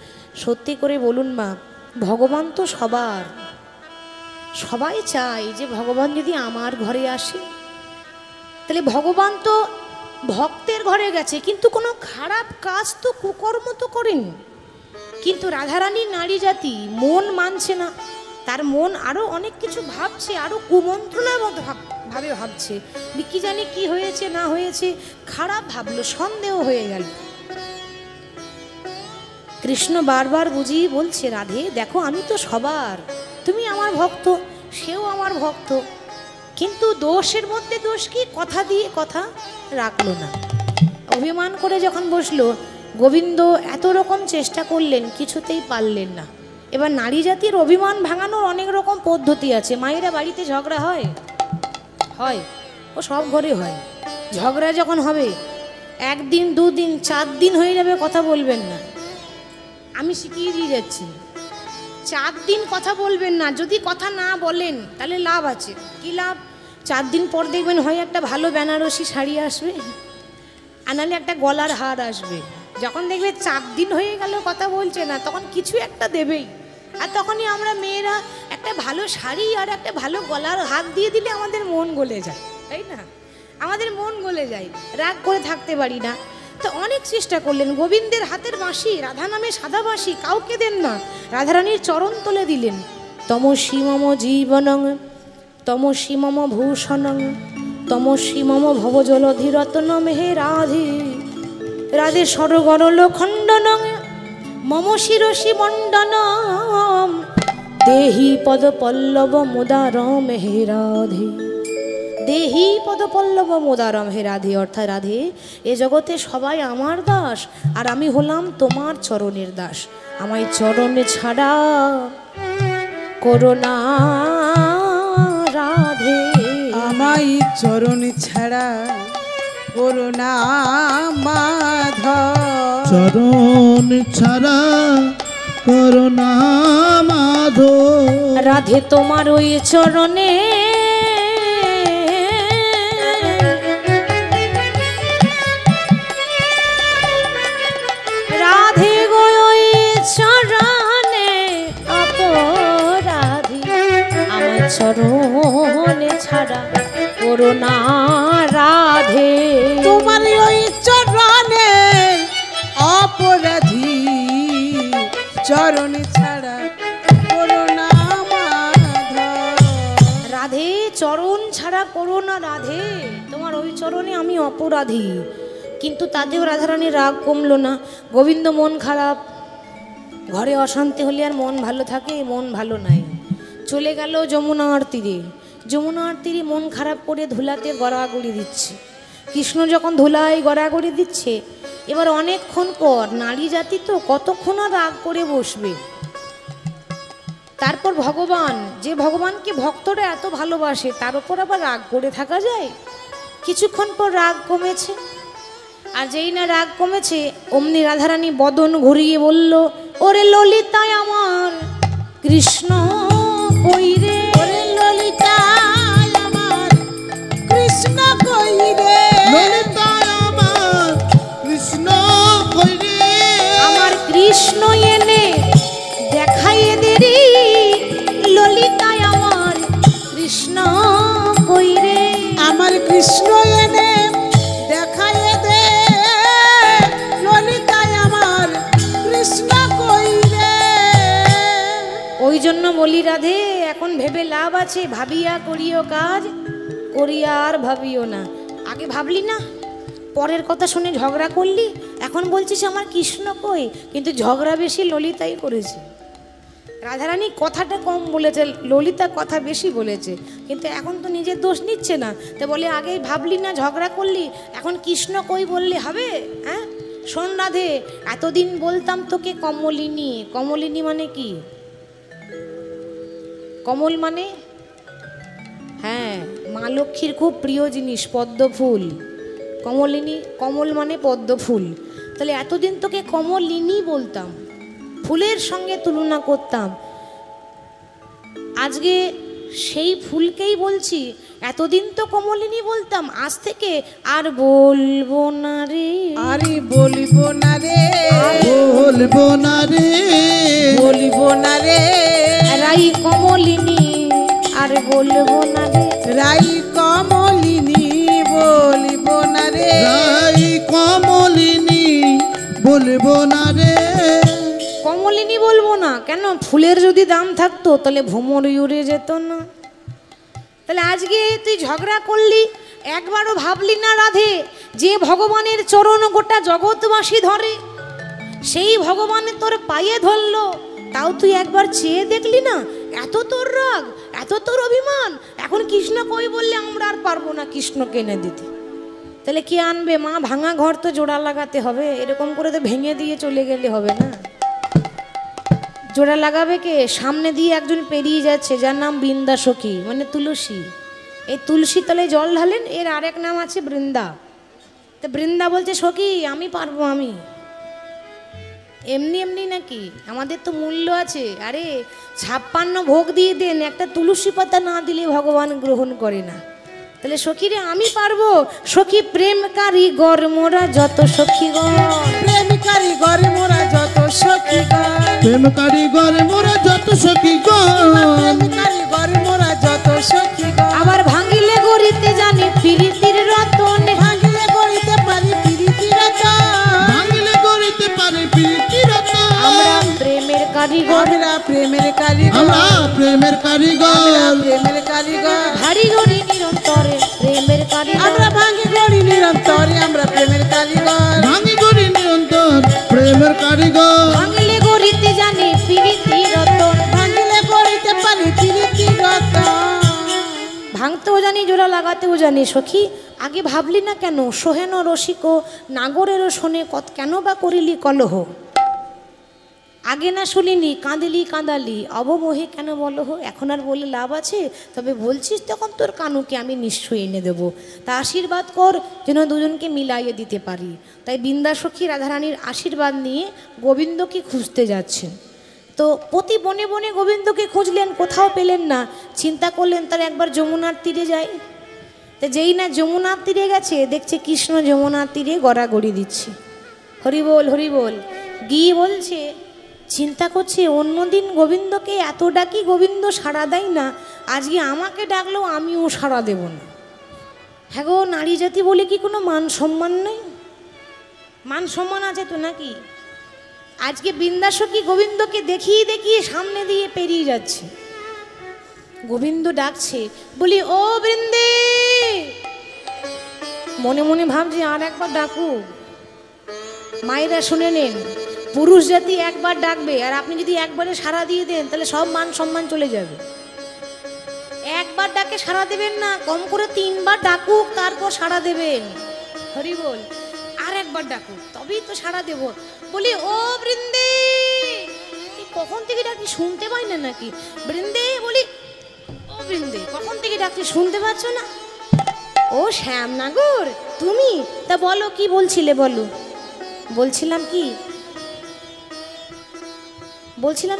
সত্যি করে বলুন মা, ভগবান তো সবার, সবাই চায় যে ভগবান যদি আমার ঘরে আসে, তাহলে ভগবান তো ভক্তের ঘরে গেছে, কিন্তু কোনো খারাপ কাজ তো কুকর্ম তো করেনি। কিন্তু রাধারানী নারী জাতি মন মানছে না, তার মন আরো অনেক কিছু ভাবছে, আরো কুমন্ত্রণার মতো ভাবে ভাবছে। কি জানি কি হয়েছে না হয়েছে, খারাপ ভাবলো, সন্দেহ হয়ে গেল। কৃষ্ণ বারবার বুঝিয়ে বলছে, রাধে দেখো আমি তো সবার, তুমি আমার ভক্ত, সেও আমার ভক্ত, কিন্তু দোষের মধ্যে দোষ কি, কথা দিয়ে কথা রাখলো না। অভিমান করে যখন বসলো, গোবিন্দ এত রকম চেষ্টা করলেন, কিছুতেই পারলেন না। এবার নারী জাতির অভিমান ভাঙানোর অনেক রকম পদ্ধতি আছে। মায়েরা বাড়িতে ঝগড়া হয়, ও সব ঘরে হয়। ঝগড়া যখন হবে, 1 দিন 2 দিন 4 দিন হয়ে যাবে, কথা বলবেন না। আমি শিখিয়ে দিয়ে যাচ্ছি, 4 দিন কথা বলবেন না। যদি কথা না বলেন তাহলে লাভ আছে। কি লাভ? 4 দিন পর দেখবেন হয় একটা ভালো বেনারসি শাড়ি আসবে, আর নাহলে একটা গলার হার আসবে। যখন দেখবে 4 দিন হয়ে গেল কথা বলছে না, তখন কিছু একটা দেবেই। আর তখনই আমরা মেয়েরা একটা ভালো শাড়ি আর একটা ভালো গলার হার দিয়ে দিলে আমাদের মন গলে যায়, তাই না? আমাদের মন গলে যায়, রাগ করে থাকতে পারি না। তো অনেক চেষ্টা করলেন, গোবিন্দের হাতের বাঁশি, রাধা নামে সাদা বাঁশি কাউকে দেন না, রাধারানীর চরণ তলে দিলেন। তমসি মম জীবনং তমসি মম ভূষণং তমসি মম ভবজলধিরত্নম হে রাধে রাধে সরগরল খণ্ডনং মম শিরসি মণ্ডনম দেহি পদ পল্লব মুদারম হে রাধে। দেহি পদপল্লব মোদারম হে রাধে, অর্থাৎ রাধে এ জগতে সবাই আমার দাস, আর আমি হলাম তোমার চরণের দাস। আমায় চরণে ছাড়া করোনা রাধে, আমায় চরণ ছাড়া করোনা মাধব। চরণ ছাড়া করোনা মাধব। রাধে তোমার ওই চরণে চরণে ছাড়া করোনা রাধে। তোমার ওই চরণে অপরাধী, চরণে ছাড়া করোনা মাধব। রাধে চরণ ছাড়া করোনা রাধে, তোমার ওই চরণে আমি অপরাধী। কিন্তু তাতেও রাধারানীর রাগ কমলো না। গোবিন্দ মন খারাপ, ঘরে অশান্তি হলে আর মন ভালো থাকে? মন ভালো নাই। চলে গেল যমুনার তীরে। যমুনার তীরে মন খারাপ করে ধুলাতে গড়াগড়ি দিচ্ছে। কৃষ্ণ যখন ধুলায় গড়াগড়ি দিচ্ছে, এবার অনেকক্ষণ পর, নারী জাতি তো কতক্ষণ আর রাগ করে বসবে। তারপর ভগবান, যে ভগবানকে ভক্তরা এত ভালোবাসে, তার উপর আবার রাগ করে থাকা যায়? কিছুক্ষণ পর রাগ কমেছে, আর যেই না রাগ কমেছে, অমনি রাধারানী বদন ঘুরিয়ে বলল, ওরে ললিতায় আমার কৃষ্ণ কই রে, ওরে ললিতায় আমার কৃষ্ণ কই রে, ললিতায় আমার কৃষ্ণ কই রে, আমার কৃষ্ণ এনে দেখাইয়ে দে রে, ললিতায় আমার কৃষ্ণ কই রে, আমার কৃষ্ণ এনে দেখাইয়ে দে, ললিতায় আমার কৃষ্ণ কই রে। ওই জন্য বলি রাধে, এখন ভেবে লাভ আছে? ভাবিয়া করিও কাজ, করিয়া আর ভাবিও না। আগে ভাবলি না, পরের কথা শুনে ঝগড়া করলি, এখন বলছিস আমার কৃষ্ণ কই, কিন্তু ঝগড়া বেশি ললিতাই করেছে। রাধারানী কথাটা কম বলেছে, ললিতা কথা বেশি বলেছে, কিন্তু এখন তো নিজের দোষ নিচ্ছে না। তো বলে আগেই ভাবলি না, ঝগড়া করলি, এখন কৃষ্ণ কই বললে হবে? হ্যাঁ শোন রাধে, এতদিন বলতাম তোকে কমলিনী। কমলিনী মানে কি? কমল মানে, হ্যাঁ, মা লক্ষ্মীর খুব প্রিয় জিনিস পদ্ম ফুল। কমলিনী, কমল মানে পদ্ম ফুল। তাহলে এতদিন তোকে কমলিনী বলতাম, ফুলের সঙ্গে তুলনা করতাম। আজকে সেই ফুলকেই বলছি, এতদিন তো কমলিনী বলতাম, আজ থেকে আর বলবো না রে, আরে বলিব না রে, বলবো না রে, বলিব না রে, রাই কমলিনী আর বলবো না রে, রাই কমলিনী বলিব না রে, রাই কমলিনী বলবো না রে। কমলিনী বলবো না কেন? ফুলের যদি দাম থাকতো তাহলে ভ্রমর উড়ে যেত না। তাহলে আজকে তুই ঝগড়া করলি, একবারও ভাবলি না রাধে, যে ভগবানের চরণ গোটা জগৎবাসী ধরে, সেই ভগবানের তোর পায়ে ধরলো, তাও তুই একবার চেয়ে দেখলি না? এত তোর রাগ, এত তোর অভিমান, এখন কৃষ্ণ কই বললে আমরা আর পারবো না কৃষ্ণকে এনে দিতে। তাহলে কে আনবে মা? ভাঙা ঘর তো জোড়া লাগাতে হবে, এরকম করে তো ভেঙে দিয়ে চলে গেলে হবে না। জোড়া লাগাবে কে? সামনে দিয়ে একজন পেরিয়ে যাচ্ছে যার নাম বৃন্দা সখী, মানে তুলসী। এই তুলসী তলে জল ঢালেন, এর আরেক নাম আছে বৃন্দা। তো বৃন্দা বলছে সখী আমি পারবো, আমি এমনি এমনি নাকি, আমাদের তো মূল্য আছে। আরে 56 ভোগ দিয়ে দেন, একটা তুলসী পাতা না দিলে ভগবান গ্রহণ করে না। তাহলে সখী রে আমি পারবো। সখী প্রেমকারী গর মোরা যত সখীগণ, প্রেমিকারি ঘরে মোরা যত সখীগণ, প্রেম কারিগর মোরা যত সখীগণ, প্রেমিকারি ঘরে মোরা যত সখীগণ। আবার ভাঙিলে গড়িতে জানে প্রীতির রতন, ভাঙিলে গড়িতে পারি প্রীতির রতন, ভাঙিলে গড়িতে পারে প্রীতির রতন। আমরা প্রেমের কারিগর, আমরা প্রেমের কারিগর, আমরা প্রেমের কারিগর, প্রেমের কারিগর। ভারী গড়ি নিরন্তরে প্রেমের কারিগর। আমরা ভাঙি গড়ি নিরন্তরে, আমরা প্রেমের কারিগর। ভাঙি গড়ি নিরন্তর প্রেমের কারিগর। ভাঙিলে গড়িতে জানে প্রীতির রতন, ভাঙিলে গড়িতে পারি প্রীতির রতন। ভাঙতেও জানি জোড়া লাগাতেও জানি। সখী আগে ভাবলি না কেন? সোহেন রসিক নাগরেরও শোনে কত, কেন বা করিলি কলহ? আগে না শুনিনি কাঁদিলি কাঁদালি, অবমোহে কেন বলহ? এখন আর বলে লাভ আছে? তবে বলছিস তখন তোর কানুকে আমি নিশ্চয়ই এনে দেবো। তা আশীর্বাদ কর যেন দুজনকে মিলাইয়ে দিতে পারি। তাই বৃন্দা সখী রাধারানীর আশীর্বাদ নিয়ে গোবিন্দকে খুঁজতে যাচ্ছেন। তো প্রতি বনে বনে গোবিন্দকে খুঁজলেন, কোথাও পেলেন না। চিন্তা করলেন তার একবার যমুনার তীরে যাই। তো যেই না যমুনার তীরে গেছে, দেখছে কৃষ্ণ যমুনার তীরে গড়াগড়ি দিচ্ছে। হরি বল হরি বল গিয়ে বলছে, চিন্তা করছে অন্যদিন গোবিন্দকে এত ডাকি গোবিন্দ সাড়া দেয় না, আজকে আমাকে ডাকলেও আমিও সাড়া দেব না। হ্যাঁ গো, নারী জাতি বলে কি কোনো মান সম্মান নেই? মান সম্মান আছে তো নাকি? আজকে বৃন্দা সখী গোবিন্দকে দেখিয়ে দেখিয়ে সামনে দিয়ে পেরিয়ে যাচ্ছে। গোবিন্দ ডাকছে, বলি ও বৃন্দে। মনে মনে ভাবছি আর একবার ডাকুক। মায়েরা শুনে নেন, পুরুষ জাতি একবার ডাকবে, আর আপনি যদি একবারে সাড়া দিয়ে দেন তাহলে সব মান সম্মান চলে যাবে। একবার ডাকে সাড়া দেবেন না, কম করে 3 বার ডাকুক, তারপর সাড়া দেবেন। হরি বল। আর একবার ডাকুক, তবেই তো সাড়া দেব। বলি ও বৃন্দে। কখন থেকে ডাকি শুনতে পাই না নাকি? বৃন্দে বলি, ও বৃন্দে কখন থেকে ডাকছি শুনতে পাচ্ছ না? ও শ্যামনাগর তুমি? তা বলো কি বলছিলে বলো। বলছিলাম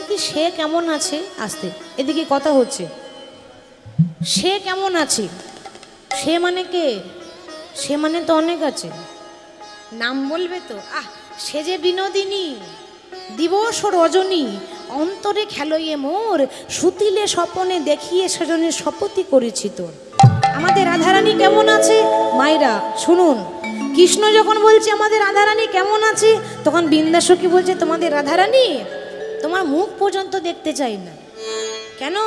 কি সে কেমন আছে? আস্তে, এদিকে কথা হচ্ছে। সে কেমন আছে? সে মানে কে? সে মানে তো অনেক আছে, নাম বলবে তো? সে যে বিনোদিনী, দিবস রজনী, অন্তরে খেলইয়ে মোর, সুতিলে স্বপনে দেখিয়ে সেজনে শপথই করেছি তোর। আমাদের রাধারানী কেমন আছে? মায়েরা শুনুন, কৃষ্ণ যখন বলছে আমাদের রাধারানী কেমন আছে, তখন বৃন্দা সখী বলছে তোমাদের রাধারানী তোমার মুখ পর্যন্ত দেখতে চাই না। কেন?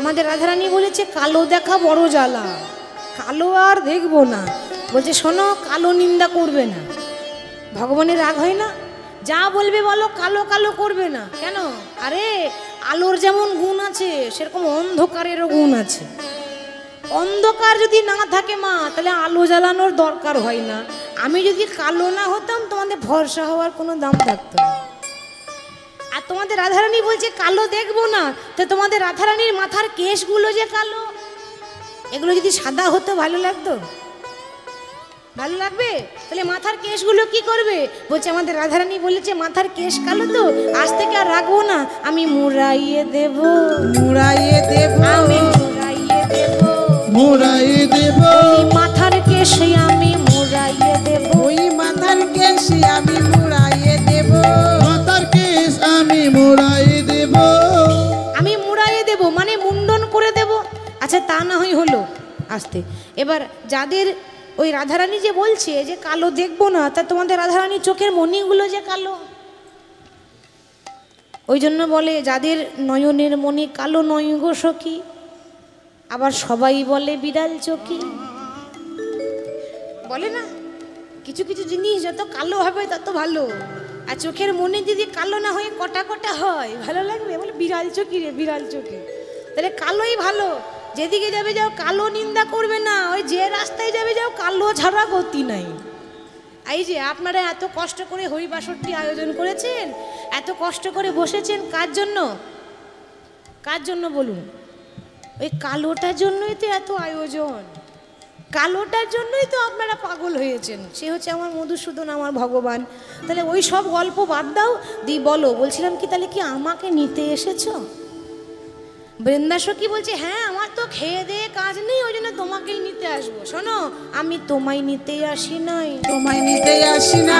আমাদের রাধারানী বলেছে কালো দেখা বড় জ্বালা, কালো আর দেখবো না। বলছে শোনো, কালো নিন্দা করবে না, ভগবানের রাগ হয় না। যা বলবে বলো, কালো কালো করবে না। কেন? আরে আলোর যেমন গুণ আছে সেরকম অন্ধকারেরও গুণ আছে। অন্ধকার যদি না থাকে মা, তাহলে আলো জ্বালানোর দরকার হয় না। আমি যদি কালো না হতাম, তোমাদের ভরসা হওয়ার কোনো দাম থাকতো না। আর তোমাদের রাধারানী বলছে কালো দেখবো না, তো তোমাদের রাধারানীর মাথার কেশগুলো যে কালো, এগুলো যদি সাদা হতো ভালো লাগতো? ভালো লাগবে? তাহলে মাথার কেশগুলো কি করবে? বলছে আমাদের রাধারানী বলেছে মাথার কেশ কালো তো, আজ থেকে আর রাখবো না, আমি মুড়াইয়ে দেব, মুড়াইয়ে দেব, আমি মুড়াইয়ে দেব, মুড়াইয়ে দেব, মাথার কেশ আমি মুড়াইয়ে দেব, ওই মাথার কেশ আমি মুড়াইয়ে দেব, মাথার কেশ আমি মুড়াইয়ে দেব, আমি মুড়াইয়ে দেব মানে মুন্ডন করে দেব। আচ্ছা তা না হয় হলো। আস্তে, এবার যাদের ওই রাধারানী যে বলছে যে কালো দেখবো না, তা তোমাদের রাধারানীর চোখের মণিগুলো যে কালো, ওই জন্য বলে যাদের নয়নের মণি কালো নয় গো সখী, আবার সবাই বলে বিড়াল চোখী। বলে না কিছু কিছু জিনিস যত কালো হবে তত ভালো। আর চোখের মনে যদি কালো না হয়ে কটা কটা হয় ভালো লাগবে? বলে বিড়াল চোখি রে, বিড়াল চোখে। তাহলে কালোই ভালো। যেদিকে যাবে যাও, কালো নিন্দা করবে না। ওই যে রাস্তায় যাবে যাও, কালো ছাড়া গতি নাই। এই যে আপনারা এত কষ্ট করে হরিবাসরটি আয়োজন করেছেন, এত কষ্ট করে বসেছেন, কার জন্য? কার জন্য বলুন? ওই কালোটার জন্যই তো এত আয়োজন, কালোটার জন্যই তো আপনারা পাগল হয়েছেন। সে হচ্ছে আমার মধুসূদন, আমার ভগবান। তাহলে ওই সব গল্প বাদ দাও, দি বলো। বলছিলাম কি, তাহলে কি আমাকে নিতে এসেছো? বৃন্দাসখী বলছে, হ্যাঁ, আমার তো খেয়ে দিয়ে কাজ নেই, ওই জন্য তোমাকেই নিতে আসবো। শোনো, আমি তোমায় নিতে আসি নাই, তোমায় নিতে আসি না,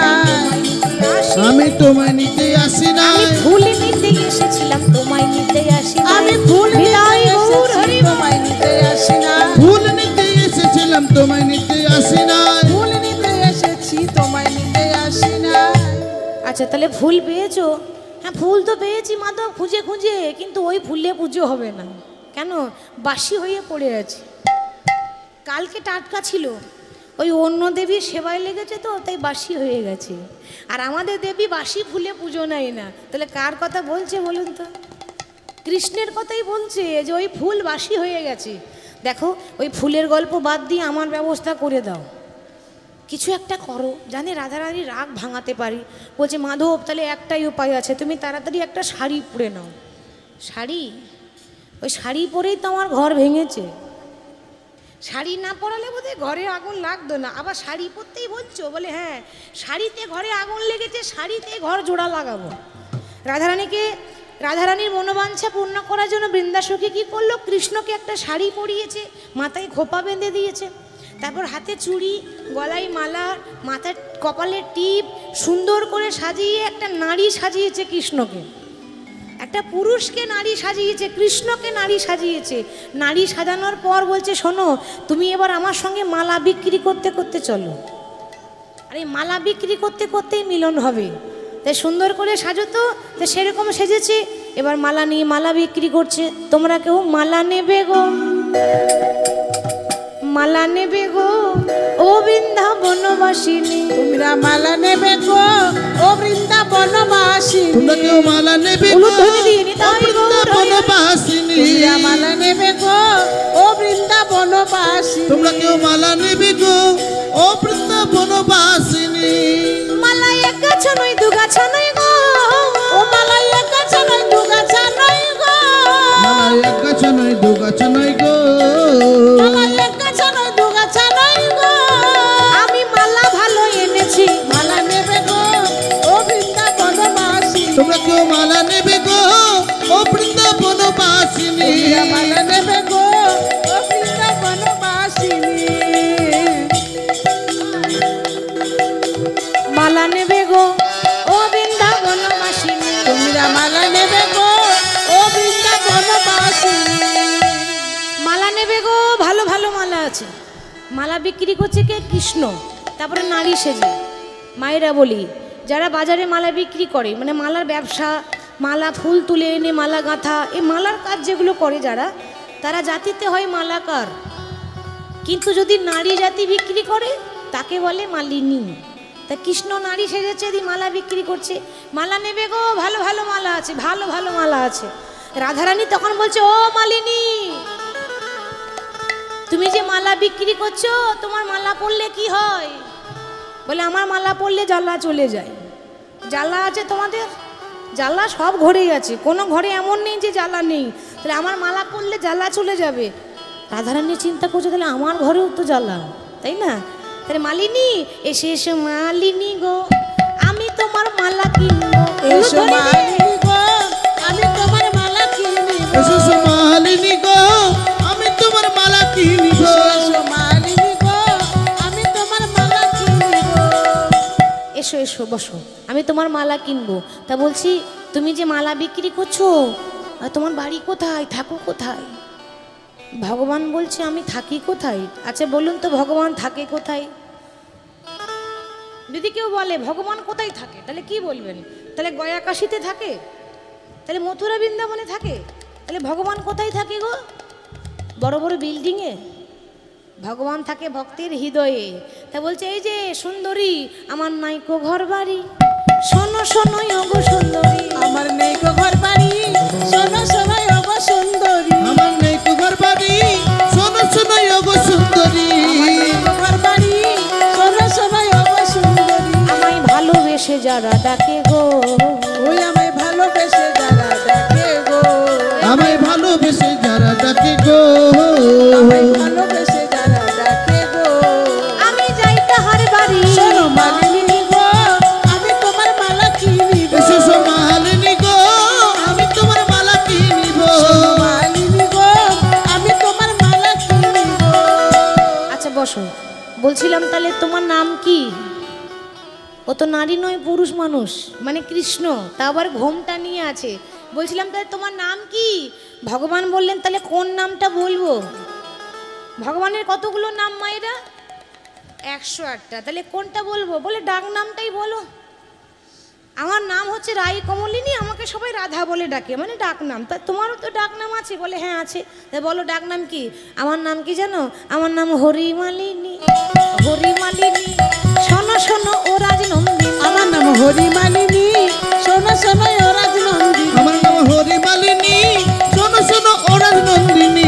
আমি তোমায় নিতে আসি না, আমি ফুল নিতে এসেছিলাম, তোমায় নিতে আসি নাই। আমি ফুল নিতে বিদায় গৌর এসেছি, হরি তোমায় নিতে আসি না, ফুল নিতে এসেছিলাম, তোমায় নিতে আসি না, ফুল নিতে এসেছি, তোমায় নিতে আসি না। আচ্ছা, তাহলে ফুল পেয়েছো? হ্যাঁ, ফুল তো পেয়েছি মাধব, খুঁজে খুঁজে, কিন্তু ওই ফুলে পুজো হবে না। কেন? বাসি হয়ে পড়ে আছে। কালকে টাটকা ছিল, ওই অন্য দেবীর সেবায় লেগেছে তো, তাই বাসি হয়ে গেছে। আর আমাদের দেবী বাসি ফুলে পুজো নেয় না। তাহলে কার কথা বলছে বলুন তো? কৃষ্ণের কথাই বলছে, যে ওই ফুল বাসি হয়ে গেছে। দেখো, ওই ফুলের গল্প বাদ দিয়ে আমার ব্যবস্থা করে দাও, কিছু একটা করো, জানে রাধারানীর রাগ ভাঙাতে পারি। বলছে, মাধব, তাহলে একটাই উপায় আছে, তুমি তাড়াতাড়ি একটা শাড়ি পরে নাও। শাড়ি? ওই শাড়ি পরেই তো আমার ঘর ভেঙেছে। শাড়ি না পরালে বোধহয় ঘরে আগুন লাগতো না। আবার শাড়ি পরতেই বলছো? বলে হ্যাঁ, শাড়িতে ঘরে আগুন লেগেছে, শাড়িতে ঘর জোড়া লাগাবো। রাধারানীর মনোবাঞ্ছা পূর্ণ করার জন্য বৃন্দাসখী কী করলো? কৃষ্ণকে একটা শাড়ি পরিয়েছে, মাথায় খোপা বেঁধে দিয়েছে, তারপর হাতে চুড়ি, গলায় মালা, মাথায় কপালের টিপ, সুন্দর করে সাজিয়ে একটা নারী সাজিয়েছে কৃষ্ণকে। একটা পুরুষকে নারী সাজিয়েছে, কৃষ্ণকে নারী সাজিয়েছে। নারী সাজানোর পর বলছে, শোনো, তুমি এবার আমার সঙ্গে মালা বিক্রি করতে করতে চলো। আর এই মালা বিক্রি করতে করতেই মিলন হবে। তাই সুন্দর করে সাজো তো। তাই সেরকম সেজেছে, এবার মালা নিয়ে মালা বিক্রি করছে। তোমরা কেউ মালা নেবে গো? মালা নেবে গো ও বৃন্দাবনবাসিনী? তোমরা মালা নেবে গো ও বৃন্দাবনবাসিনী? তোমরা কেউ মালা নেবে গো, উলুধ্বনি দিয়ে নিতাই গৌর হরি। বৃন্দাবনবাসিনী? তোমরা মালা নেবে গো ও বৃন্দাবনবাসিনী? তোমরা কেউ মালা নেবে গো ও বৃন্দাবনবাসিনী? মালা এক গাছা নয়, দু গাছা নয় গো, ও মালা এক গাছা নয়, দু গাছা নয় গো, মালা এক গাছা নয়, দু গাছা নয় গো, মালা এক গাছা নয়, দু গাছা নয় গো। আমি মালা ভালো এনেছি। মালা নেবে গো ও বৃন্দাবনবাসিনী? তোমরা কেউ মালা নেবে গো ও বৃন্দাবনবাসিনী? তোমরা মালা নেবে গো ও বৃন্দাবনবাসিনী? মালা নেবে গো ও বৃন্দাবনবাসিনী? তোমরা মালা নেবে গো ও বৃন্দাবনবাসিনী? মালা নেবে গো, ভালো ভালো মালা আছে। মালা বিক্রি করছে কে? কৃষ্ণ। তারপরে নারী সেজে। মায়েরা বলি, যারা বাজারে মালা বিক্রি করে, মানে মালার ব্যবসা, মালা ফুল তুলে এনে মালা গাঁথা, এই মালার কাজ যেগুলো করে যারা, তারা জাতিতে হয় মালাকার। কিন্তু যদি নারী জাতি বিক্রি করে, তাকে বলে মালিনী। তা কৃষ্ণ নারী সেজেছে, দি মালা বিক্রি করছে। মালা নেবে গো, ভালো ভালো মালা আছে, ভালো ভালো মালা আছে। রাধারানী তখন বলছে, ও মালিনী, তুমি যে মালা বিক্রি করছো, তোমার মালা পরলে কি হয়? বলে, আমার মালা পরলে জ্বালা চলে যায়। জ্বালা আছে তোমাদের? জ্বালা সব ঘরেই আছে, কোনো ঘরে এমন নেই যে জ্বালা নেই। তাহলে আমার মালা পরলে জ্বালা চলে যাবে। রাধারানী চিন্তা করছে, তাহলে আমার ঘরেও তো জ্বালা, তাই না? তাহলে মালিনী, এসে এসে মালিনী গো, আমি তোমার মালা কিনবো। এসো মালিনী গো, আমি তোমার মালা কিনবো। এসো মালিনী গো, আমি তোমার মালা কিনব। এসো মালিনী গো, আমি তোমার মালা কিনবো। এসো এসো, বসো, আমি তোমার মালা কিনবো। তা বলছি, তুমি যে মালা বিক্রি করছো, আর তোমার বাড়ি কোথায়, থাকো কোথায়? ভগবান বলছে, আমি থাকি কোথায়? আচ্ছা বলুন তো, ভগবান থাকে কোথায়? যদি কেউ বলে ভগবান কোথায় থাকে, তাহলে কি বলবেন? তাহলে গয়া কাশীতে থাকে? তাহলে মথুরা বৃন্দাবনে থাকে? তাহলে ভগবান কোথায় থাকে গো? বড় বড় বিল্ডিংয়ে? ভগবান থাকে ভক্তের হৃদয়ে। তা বলছে, এই যে সুন্দরী, আমার নাইকো ঘর বাড়ি, শোনো শোনো ওগো সুন্দরী। আমার নেই গো ঘর বাড়ি, শোনো শোনো ওগো সুন্দরী। আমার নেই কো ঘর বাড়ি, শোনো শোনো ওগো সুন্দরী। আমার নেই গো ঘর বাড়ি, শোনো শোনো ওগো সুন্দরী। আমায় ভালোবেসে যারা ডাকে গো, ওই আমায় ভালোবেসে যারা ডাকে গো, আমায় ভালোবেসে যারা ডাকে গো, আমায় ভালোবেসে যারা ডাকে গো। আমি যাই তাহার বাড়ি। শোনো মালিনী গো, আমি তোমার মালা কিনিব। এসো মালিনী গো, আমি তোমার মালা কিনিব। শোনো মালিনী গো, আমি তোমার মালা কিনিব। আচ্ছা বসো, বলছিলাম তাহলে তোমার নাম কি? ও তো নারী নয়, পুরুষ মানুষ, মানে কৃষ্ণ, তা আবার ঘোমটা নিয়ে আছে। বলছিলাম তাহলে তোমার নাম কি? ভগবান বললেন তাহলে কোন নামটা বলবো? ভগবানের কতগুলো নাম মায়েরা? 108টা। তাহলে কোনটা বলবো? বলে ডাক নামটাই বলো। আমার নাম হচ্ছে রাই কমলিনী, আমাকে সবাই রাধা বলে ডাকে, মানে ডাক নাম। তা তোমারও তো ডাক নাম আছে? বলে হ্যাঁ আছে। তা বলো ডাক নাম কি? আমার নাম কি জানো? আমার নাম হরিমালিনী। হরিমালিনী, শোনো শোনো ও রাজনন্দিনী। আমার নাম হরিমালিনী, শোনো শোনো ও রাজনন্দিনী। আমার নাম হরিমালিনী, শোনো শোনো ওরাজ নন্দিনী।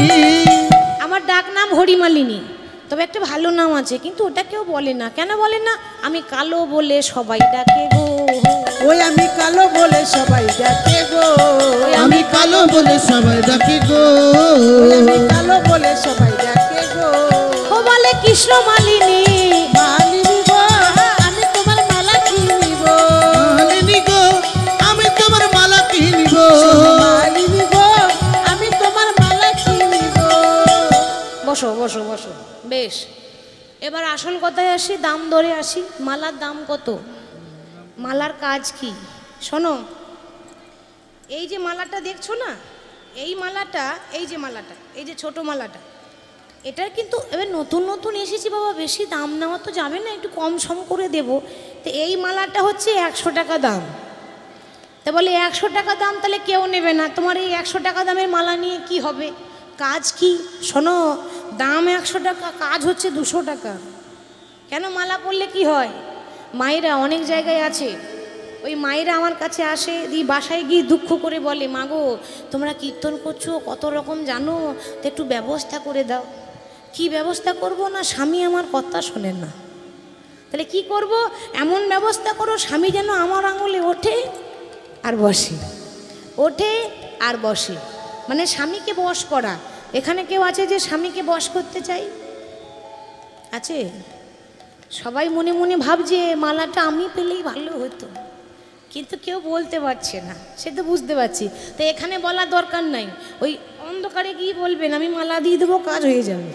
আমার ডাক নাম হরিমালিনী, তবে একটা ভালো নাম আছে, কিন্তু ওটা কেউ বলে না। কেন বলে না? আমি কালো বলে সবাই ডাকে গো। ওই আমি কালো বলে সবাই ডাকে গো, আমি কালো বলে সবাই ডাকে গো, ওই আমি কালো বলে সবাই ডাকে গো। ও বলে কৃষ্ণ মালিনী। মালিনী গো, আমি তোমার মালা কিনিব। মালিনী গো, আমি তোমার মালা কিনিব। মালিনী গো, আমি তোমার মালা কিনিব। বসো বসো বসো, বেশ। এবার আসল কথায় আসি, দাম দরে আসি। মালার দাম কত? মালার কাজ কি? শোনো, এই যে মালাটা দেখছো না, এই মালাটা, এই যে মালাটা, এই যে ছোট মালাটা, এটার কিন্তু এবার নতুন নতুন এসেছি বাবা, বেশি দাম নেওয়া তো যাবে না, একটু কম সম করে দেব। তো এই মালাটা হচ্ছে 100 টাকা দাম। তা বলে 100 টাকা দাম, তাহলে কেউ নেবে না। তোমার এই 100 টাকা দামের মালা নিয়ে কি হবে? কাজ কি? শোনো, দাম 100 টাকা, কাজ হচ্ছে 200 টাকা। কেন? মালা পরলে কি হয়? মায়েরা অনেক জায়গায় আছে, ওই মায়েরা আমার কাছে আসে, দিয়ে বাসায় গিয়ে দুঃখ করে বলে, মাগো তোমরা কীর্তন করছো, কত রকম জানো, তো একটু ব্যবস্থা করে দাও। কি ব্যবস্থা করব? না, স্বামী আমার কথা শোনেন না। তাহলে কি করব? এমন ব্যবস্থা করো স্বামী যেন আমার আঙুলে ওঠে আর বসে, ওঠে আর বসে, মানে স্বামীকে বশ করা। এখানে কেউ আছে যে স্বামীকে বশ করতে চাই? আছে? সবাই মনে মনে ভাবছে মালাটা আমি পেলেই ভালো হতো, কিন্তু কেউ বলতে পারছে না, সে তো বুঝতে পারছি। তো এখানে বলার দরকার নাই, ওই অন্ধকারে গিয়ে বলবেন আমি মালা দিয়ে দেবো, কাজ হয়ে যাবে,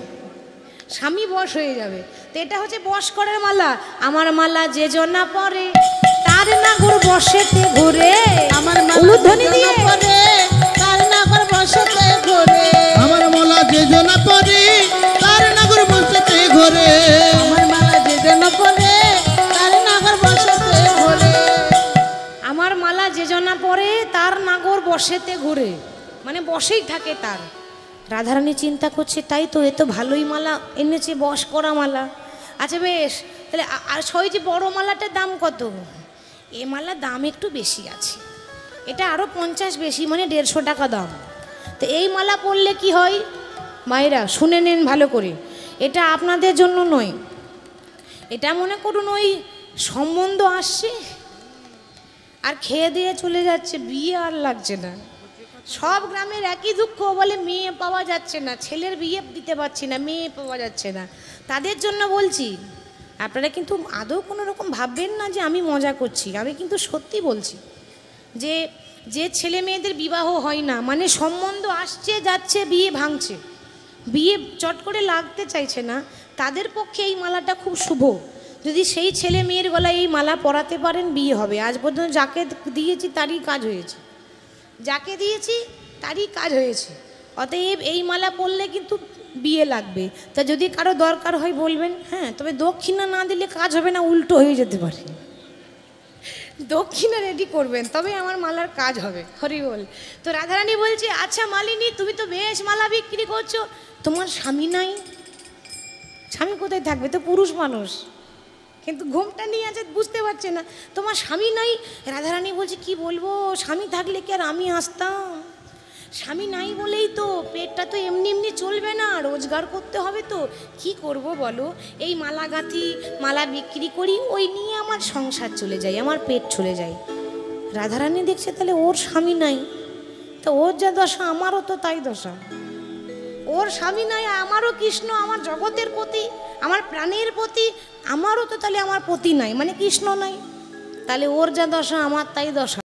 স্বামী বশ হয়ে যাবে। তো এটা হচ্ছে বশ করার মালা। আমার মালা যে জনা পরে তার নাগর বসেতে ঘুরে। আমার মালা উলুধ্বনি যে দিয়ে জনা পরে, তার নাগর বসতে ঘোরে। আমার মালা যে জনা পরে, তার নাগর বসতে ঘোরে। আমার মালা যে জনা পরে, তার নাগর বসতে ঘোরে। আমার মালা যে জনা পরে তার নাগর বসেতে ঘুরে, মানে বসেই থাকে তার। রাধারানী চিন্তা করছে, তাই তো, এ তো ভালোই মালা এনেছে, বশ করা মালা। আচ্ছা বেশ, তাহলে আর সই যে বড় মালাটার দাম কত? এ মালার দাম একটু বেশি আছে, এটা আরও 50 বেশি, মানে 150 টাকা দাম। তো এই মালা পরলে কি হয়? মায়েরা শুনে নেন ভালো করে, এটা আপনাদের জন্য নয়। এটা মনে করুন ওই সম্বন্ধ আসছে আর খেয়ে দিয়ে চলে যাচ্ছে, বিয়ে আর লাগছে না। সব গ্রামের একই দুঃখ, বলে মেয়ে পাওয়া যাচ্ছে না, ছেলের বিয়ে দিতে পারছি না, মেয়ে পাওয়া যাচ্ছে না। তাদের জন্য বলছি, আপনারা কিন্তু আদৌ কোনো রকম ভাববেন না যে আমি মজা করছি, আমি কিন্তু সত্যি বলছি যে যে ছেলে মেয়েদের বিবাহ হয় না, মানে সম্বন্ধ আসছে যাচ্ছে, বিয়ে ভাঙছে, বিয়ে চট করে লাগতে চাইছে না, তাদের পক্ষে এই মালাটা খুব শুভ। যদি সেই ছেলে মেয়ের গলায় এই মালা পরাতে পারেন, বিয়ে হবে। আজ পর্যন্ত যাকে দিয়েছি তারই কাজ হয়েছে, যাকে দিয়েছি তারই কাজ হয়েছে। অতএব এই মালা পরলে কিন্তু বিয়ে লাগবে। তা যদি কারো দরকার হয় বলবেন, হ্যাঁ, তবে দক্ষিণা না দিলে কাজ হবে না, উল্টো হয়ে যেতে পারে। দক্ষিণা রেডি করবেন, তবে আমার মালার কাজ হবে। হরি বল। তো রাধারানী বলছে, আচ্ছা মালিনী, তুমি তো বেশ মালা বিক্রি করছো, তোমার স্বামী নাই? স্বামী কোথায় থাকবে? তো পুরুষ মানুষ, কিন্তু ঘুমটা নিয়ে আছে বুঝতে পারছে না। তোমার স্বামী নাই। রাধারানী বলছে কি বলবো, স্বামী থাকলে কি আর আমি আসতাম? স্বামী নাই বলেই তো পেটটা তো এমনি এমনি চলবে না, রোজগার করতে হবে তো। কি করব বলো, এই মালা গাঁথি, মালা বিক্রি করি, ওই নিয়ে আমার সংসার চলে যায়, আমার পেট চলে যায়। রাধারানী দেখছে তাহলে ওর স্বামী নাই, তো ওর যা দশা আমারও তো তাই দশা। ওর স্বামী নাই, আমারও কৃষ্ণ, আমার জগতের পতি, আমার প্রাণের পতি, আমারও তো তাহলে আমার পতি নাই, মানে কৃষ্ণ নাই। তাহলে ওর যা দশা আমার তাই দশা।